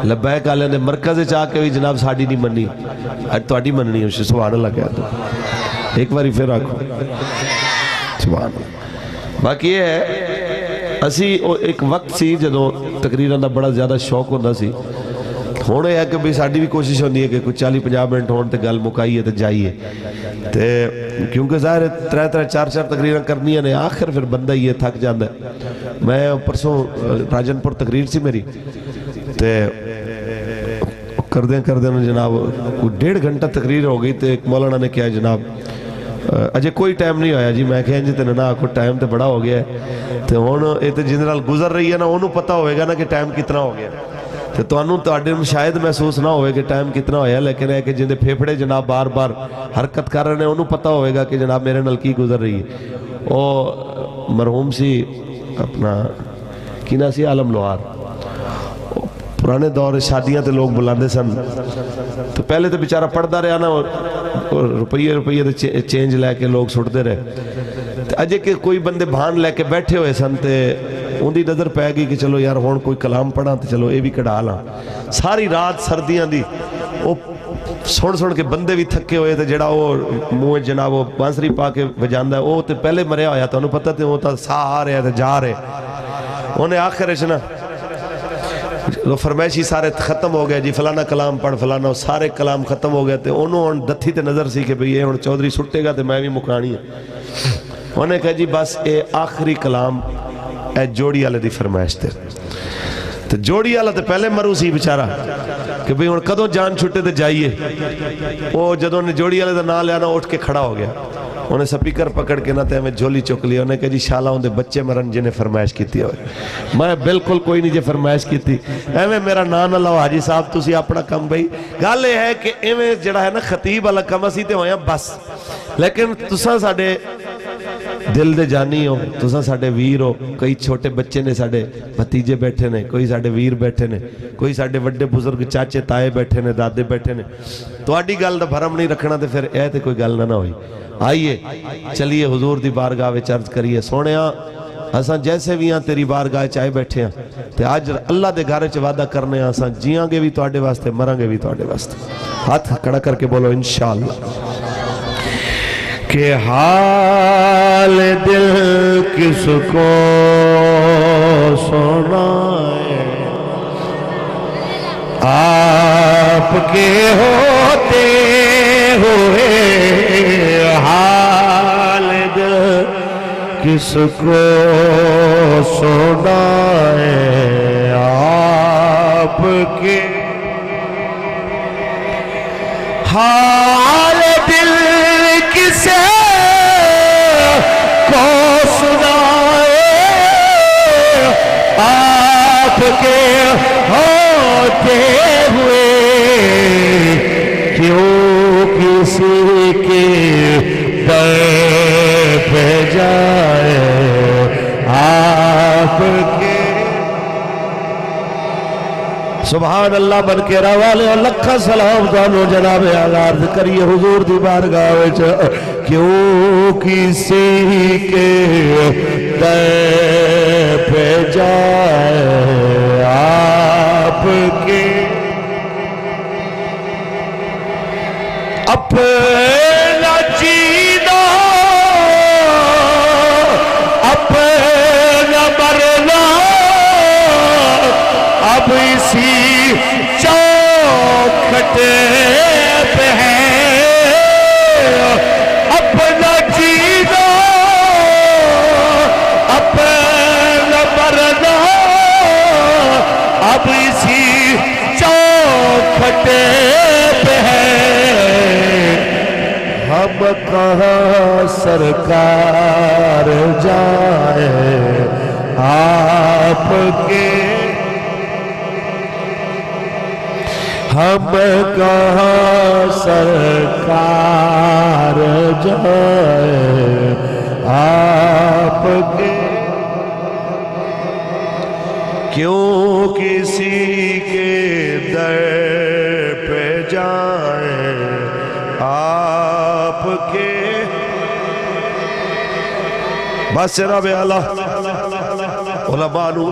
لبیک آلے نے مرکز چاہ کے بھی جناب ساڑی نہیں منی، اج تو آڑی مننی ہے، سبحان اللہ کہہ دو ایک باری پھر آکھو سبحان اللہ۔ باقی یہ ہے اسی ایک وقت سی جدو تقریران دا بڑا زیادہ شوق ہوندہ سی، ہونے ہے کہ بھی ساڑی بھی کوشش ہوندی ہے کہ کچھ 40-50 منٹ ہون تے گل مکائیے تے جائیے تے، کیونکہ ظاہر ہے 3-4 تقریران کرنی ہے آخر پھر بندہ یہ تھک جاندہ ہے۔ میں پرسوں راجن پور تقریر سی میری تے کردیں جناب 1.5 گھنٹہ تقریر ہو گئی تے ایک مولانا نے کیا جناب اجے کوئی ٹائم نہیں آیا جی، میں کہیں جی تے نہ آکھو ٹائم تے بڑا ہو گیا ہے تے ہون اے تے جنرال گزر رہی ہے نا انہوں پتہ ہوئے گا نا کہ ٹائم کتنا ہو گیا تے تو انہوں تو شاید محسوس نہ ہوئے کہ ٹائم کتنا ہویا، لیکن ہے کہ جن دے پھیپڑے جناب بار بار حرکت کر رہے ہیں انہوں پتہ ہوئے گا کہ جناب میرے نال کی گزر رہی ہے۔ وہ مرحوم سی اپنا کینا سی عالم لوہار، پرانے دور شادیاں تے لوگ بلاندے سن تو پہلے تو بیچارہ پڑھدا رہا نا، روپیے تے چینج لے کے لوگ سٹتے رہے، اجے کہ کوئی بندے بھان لے کے بیٹھے ہوئے سن تے ان دی نظر پہ گئی کہ چلو یار ہون کوئی کلام پڑھا تو چلو اے بھی کڑھا لاں۔ ساری رات سردیاں دی وہ سن کے بندے بھی تھکے ہوئے تھے، جڑا وہ منہ جناب وہ بانسری پا کے وجاندہ ہے وہ تے پہلے مریا ہویا تھا، انہوں پتہ تے وہ تا سا آ رہے تھے جا رہے، انہیں آخر اشنا فرمائشی سارے ختم ہو گئے جی فلانا کلام پڑھ فلانا، سارے کلام ختم ہو گئے تھے، انہوں دتھی تے نظر سی کہ بھئی یہ چودھری سٹے گا تے میں بھی مکانی ہے، انہیں کہا جی بس اے آخری کلام اے جوڑی آلے دی فرمائش تے، تو جوڑی آلہ تے پہلے مرو سی بچارہ کہ بھئی ان کدوں جان چھٹے تے جائیے، وہ جدوں نے جوڑی آلے دا نام لیا نا اٹھ کے کھڑا ہو گیا، انہیں سپیکر پکڑ کے نہ تے ہمیں جھولی چک لیا، انہیں کہا جی شالہ ان دے بچے مرن جنہیں فرمائش کیتی ہوئے، میں بالکل کوئی نہیں جے فرمائش کیتی، ایویں میرا نام اللہ حاجی صاحب تسی اپنا کم بھئی گل یہ ہے کہ ایویں جڑا ہے نا خطیب اللہ کم اسی تے ہویا بس، لیکن تساں ساڑے دل دے جانی ہو، تساں ساڑے ویر ہو، کئی چھوٹے بچے نے ساڑے بھتیجے بیٹھے نے، کوئی ساڑے ویر بیٹھے نے، کوئی ساڑے وڈے بزرگ چاچے تائے بیٹھے نے، دادے بیٹھے نے، تو آڈی گل دا بھرم نہیں رکھنا تے پھر اے تے کوئی گل نہ ہوئی۔ آئیے چلیے حضور دی بارگاہ وچ عرض کریے، سونیاں اساں جیسے بھی ہاں تیری بارگاہ چائے بیٹھے ہیں تے آج اللہ دے گھر چ وعدہ کرنے ہیں اساں جیاں گے بھی تواڈے واسطے مریں گے بھی تواڈے واسطے ہاتھ کھڑا کر کے بولو انشاءاللہ کہ حال دل کس کو سنائے آپ کے ہوتے ہوئے حال دل کس کو سنائے آپ کے حال دل کسے کو سنائے آپ کے ہوتے ہوئے کیوں کسی کے در پہ جائے آپ کے سبحان اللہ بن کے روالے اور لکھا سلام دانو جناب عرض کریے حضور دی بارگاہ وچ کیوں کسی کے در پہ جائے آپ کے اپنا جینا اپنا مرنا اب اسی چوکھٹ پہ ہے اپنا جینا اپنا مرنا اب اسی چوکھٹ پہ ہے ہم کہاں سرکار جائے آپ کے ہم کہاں سرکار جائے آپ کے کیوں کسی کے در پہ جائے آپ کے بس جناب اللہ علماء نو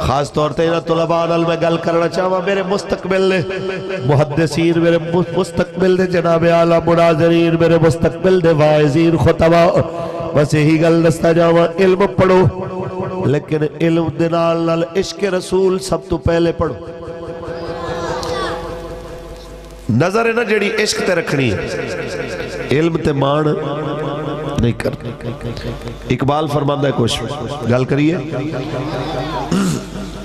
خاص طور تے انہاں طلباء نال میں گل کرنا چاہواں میرے مستقبل دے محدثین میرے مستقبل دے جناب اعلی مناظرین میرے مستقبل دے واعظین خطباء بس یہی گل دستا جاواں علم پڑھو لیکن علم دے نال عشق رسول سب تو پہلے پڑھو نظر ہے نا جڑی عشق تے رکھنی ہے علم تے مان نہیں کر اقبال فرماندہ ہے کچھ گل کریے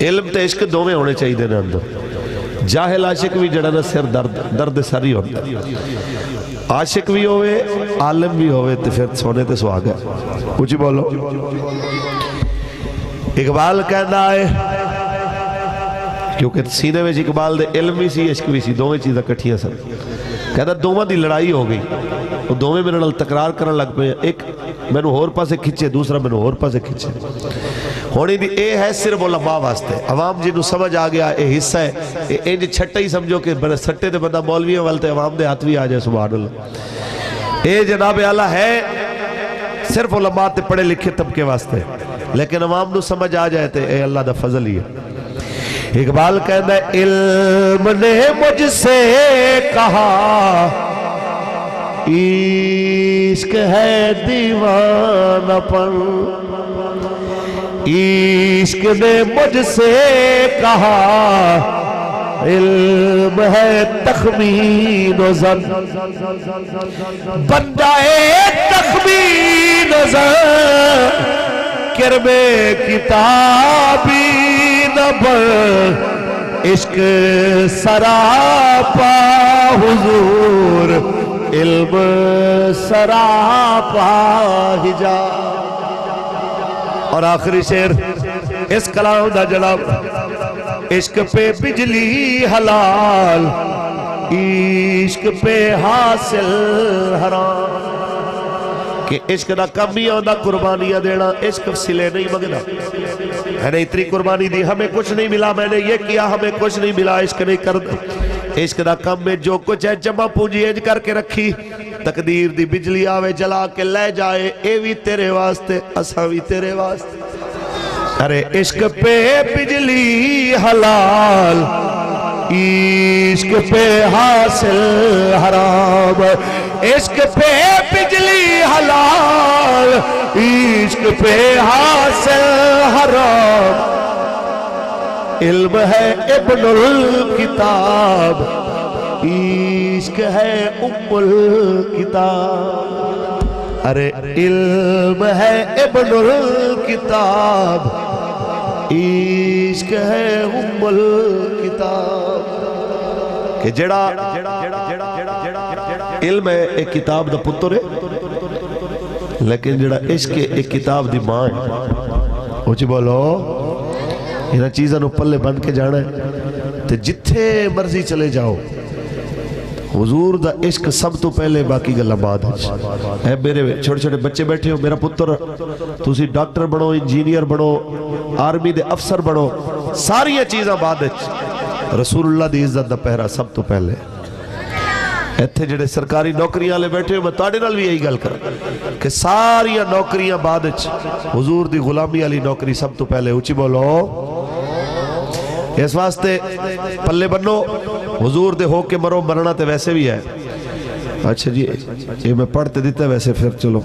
علم تے عشق دو میں ہونے چاہیے دینا اندر جاہل عاشق بھی جڑا نا سر درد ساری ہوتا عاشق بھی ہوئے عالم بھی ہوئے تے پھر سونے تے سواگ ہے کچھ بولو اقبال کہنا ہے کیونکہ سینے میں اقبال دے علم بھی سی عشق بھی سی دو میں چیزیں کٹھیاں سن کہتا دوواں دی لڑائی ہو گئی وہ دوویں میرے نال تکرار کرن لگ پے ایک مینوں ہور پاسے کھچے دوسرا مینوں ہور پاسے کھچے ہونی دی اے ہے صرف علماء واسطے عوام جنوں سمجھ آ گیا اے حصہ ہے اے انج چھٹا ہی سمجھو کہ سٹے تے بندہ مولویوں والتے عوام دے ہاتھ بھی آ جائے سبحان اللہ اے جناب اعلیٰ ہے صرف علماء تے پڑھے لکھے طبقے واسطے لیکن عوام نو سمجھ آ جائے تے اے اللہ دا فضل ہی ہے اقبال کہتا ہے علم نے مجھ سے کہا عشق ہے دیوانہ پن عشق نے مجھ سے کہا علم ہے تخمین و زن بن جائے تخمین و زن کرم کتابی نبر عشق سراپا حضور علم سراپا حجاب اور آخری شعر اس کلام دا جناب عشق پہ بجلی حلال عشق پہ حاصل حرام کہ عشق دا کم ہی آندا قربانیاں دینا عشق سلے نہیں مگنا میں نے اتنی قربانی دی ہمیں کچھ نہیں ملا میں نے یہ کیا ہمیں کچھ نہیں ملا عشق نہیں کرتا عشق دا کم میں جو کچھ ہے جمع پونجی انج کر کے رکھی تقدیر دی بجلی آوے جلا کے لے جائے اے بھی تیرے واسطے اساں بھی تیرے واسطے ارے عشق پہ بجلی حلال عشق پہ حاصل حرام عشق پہ بجلی حلال عشق پہ حاصل حرام علم ہے ابن الکتاب عشق ہے ام الکتاب ارے علم ہے ابن الکتاب عشق ہے ام الکتاب کہ جڑا علم ہے ایک کتاب دا پتر ہے لیکن جڑا عشق ایک کتاب دی ماں ہے اوچی بولو انہاں چیزاں نو پلے بند کے جانا ہے تے جتھے مرضی چلے جاؤ حضور دا عشق سب تو پہلے باقی گلا بعد ہے میرے چھوٹے چھوٹے بچے بیٹھے ہو میرا پتر تسی ڈاکٹر بنو انجینئر بنو آرمی دے افسر بنو ساری چیزاں بعد رسول اللہ دی عزت دا پہرا سب تو پہلے ایتھے جڑے سرکاری نوکریاں لے بیٹھے ہو میں تواڈے نال بھی یہی گل کر کہ ساری نوکریاں بعد حضور دی غلامی والی نوکری سب تو پہلے اونچی بولو اس واسطے پلے بنو حضور دے ہو کے مرو مرنا تے ویسے بھی ہے اچھا جی یہ میں پڑھتے دیتا ہے ویسے پھر چلو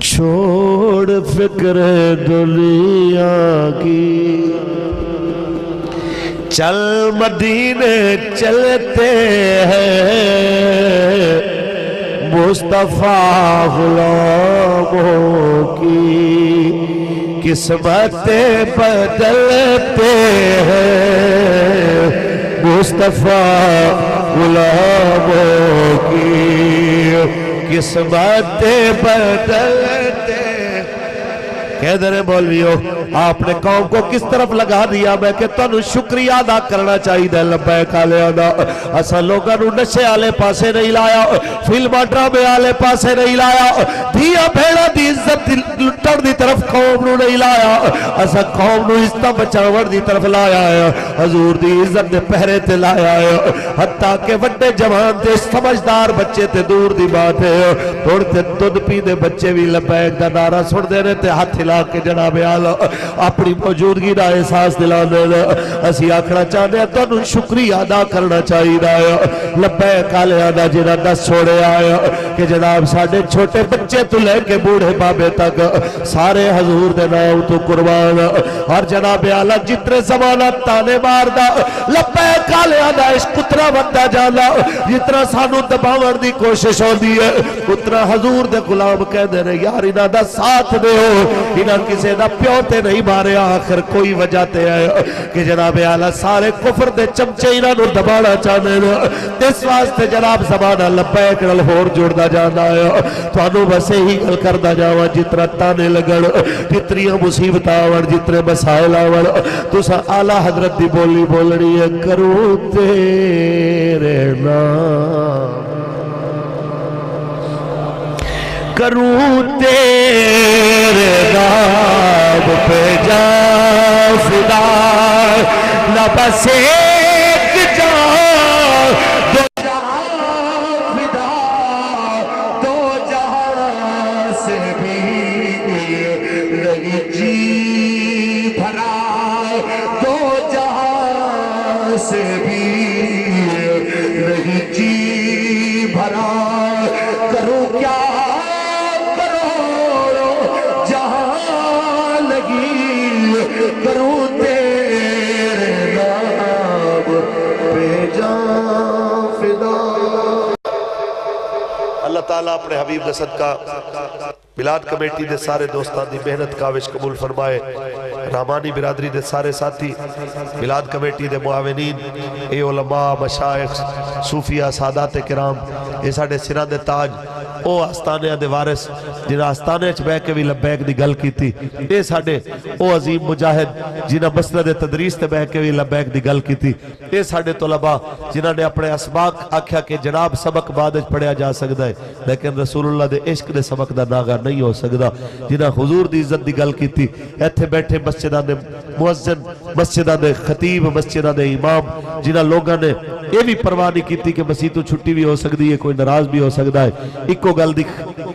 چھوڑ فکر دنیا کی چل مدینے چلتے ہیں مصطفیٰ غلاموں کی قسمتیں بدلتے ہیں مصطفیٰ غلاموں کی قسمتیں بدلتے کہہ دے مولویو آپ نے قوم کو کس طرف لگا دیا میں کہ تنو شکریہ ادا کرنا چاہیے دے لبیک آلے ادا اسا لوگاں نو نشے آلے پاسے نہیں لایا فلمہ ڈرامے آلے پاسے نہیں لایا دھیا بھیڑا دی عزت لٹڑ دی طرف قوم نو نہیں لایا اسا قوم نو عزت بچاور دی طرف لایا ہے حضور دی عزت دے پہرے تے لایا ہے حتیٰ کہ وڈے جوان تے سمجھدار بچے تے دور دی بات ہے تھوڑ تے دودھ پی دے بچے بھی لبیک دا نعرہ سن دے رہے تے ہاتھ ہلا کے جناب آلہ اپنی موجودگی دا احساس دلا دے اسی آکھنا چاہتے ہیں تو انہوں شکریہ ادا کرنا چاہیے لبیک آلے آدھا جنہ دس چھوڑے آئے کہ جناب ساڑھے چھوٹے بچے تو لے کے بوڑھے بابے تک سارے حضور دے نام تو قربان اور جناب آلہ جتنے زمانہ تانے مار دا لبیک آلے آدھا اس کترہ وقتہ جانا جتنا سانو دباور دی کوشش ہو دی ہے اتنا حضور دے غلام کہہ دے رہے یار انہ دا ساتھ دے ہو انہ کسے دا پیوتے نہیں مارے آخر کوئی وجہ تے آئے کہ جناب اعلیٰ سارے کفر دے چمچے انہ نو دبانا چاہنے اس واسطے جناب زمانہ لبیک نلہور جوڑ دا جانا ہے تو انو بسے ہی گل کر دا جاوا جتنا تانے لگڑ جتنی مصیبت آور جتنے مسائل آور تو سا اعلیٰ حضرت دی بولی بولنی ہے کرو تیرے نام کروں تیرے نام پہ جا فدا نہ بس ایک جان دو جہاں فدا دو جہاں سے بھی نہیں جی بھرا دو جہاں سے بھی نہیں جی بھرا کروں کیا کروں تیرے نام پہ جان فدا اللہ تعالیٰ اپنے حبیب دے صدقہ بلاد کمیٹی دے سارے دوستان دی محنت کاوش قبول فرمائے رحمانی برادری دے سارے ساتھی بلاد کمیٹی دے معاونین اے علماء مشائخ صوفیہ سادات کرام اے ساڑھے سرہ دے تاج او آستانیہ دے وارث جنہ آستانیہ چھ بے کے بھی لبیک دی گل کی تھی اے ساڑھے او عظیم مجاہد جنہ مسند تدریس تے بے کے بھی لبیک دی گل کی تھی اے ساڑھے طلباء جنہ نے اپنے اسباق آکھیا کہ جناب سبق بعدج پڑھیا جا سکتا ہے لیکن رسول اللہ دے عشق دے سبق دا ناغا نہیں ہو سکتا جنہ حضور دی عزت دی گل کی تھی ایتھے بیٹھے مسجدہ دے مؤذن، مسجدہ دے خطیب، مسجدہ دے امام، جنہاں لوگاں نے یہ بھی پرواہ نہیں کیتی کہ مسیح تو چھٹی بھی ہو سکتی ہے، کوئی ناراض بھی ہو سکتا ہے، ایک کو گل دی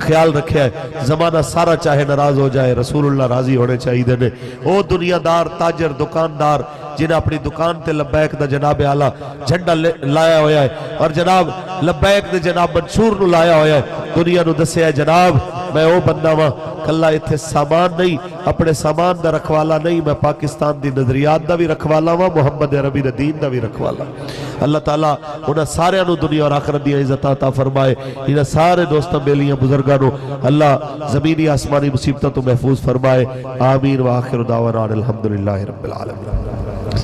خیال رکھیا ہے، زمانہ سارا چاہے ناراض ہو جائے، رسول اللہ راضی ہونے چاہیے دینے۔ او دنیا دار، تاجر، دکاندار جنہیں اپنی دکان تے لبیک دا جناب اعلیٰ جھنڈا لایا ہویا ہے، اور جناب لبیک دے جناب منشور نو لایا ہویا ہے، دنیا نو دسے ہے جناب میں او بندہ ہاں، کلہ اتھے سامان نہیں، اپنے سامان دا رکھوالا نہیں، میں پاکستان دی نظریات دا بھی رکھوالا ہاں، محمد عربی دا دین دا بھی رکھوالا۔ اللہ تعالیٰ انہاں سارے انہوں دنیا اور آخرت دیا عزت عطا فرمائے، انہاں سارے دوستاں بیلیاں بزرگانوں اللہ زمینی آسمانی مصیبتوں تو محفوظ فرمائے۔ آمین و آخر دعوانا الحمدللہ رب العالمین۔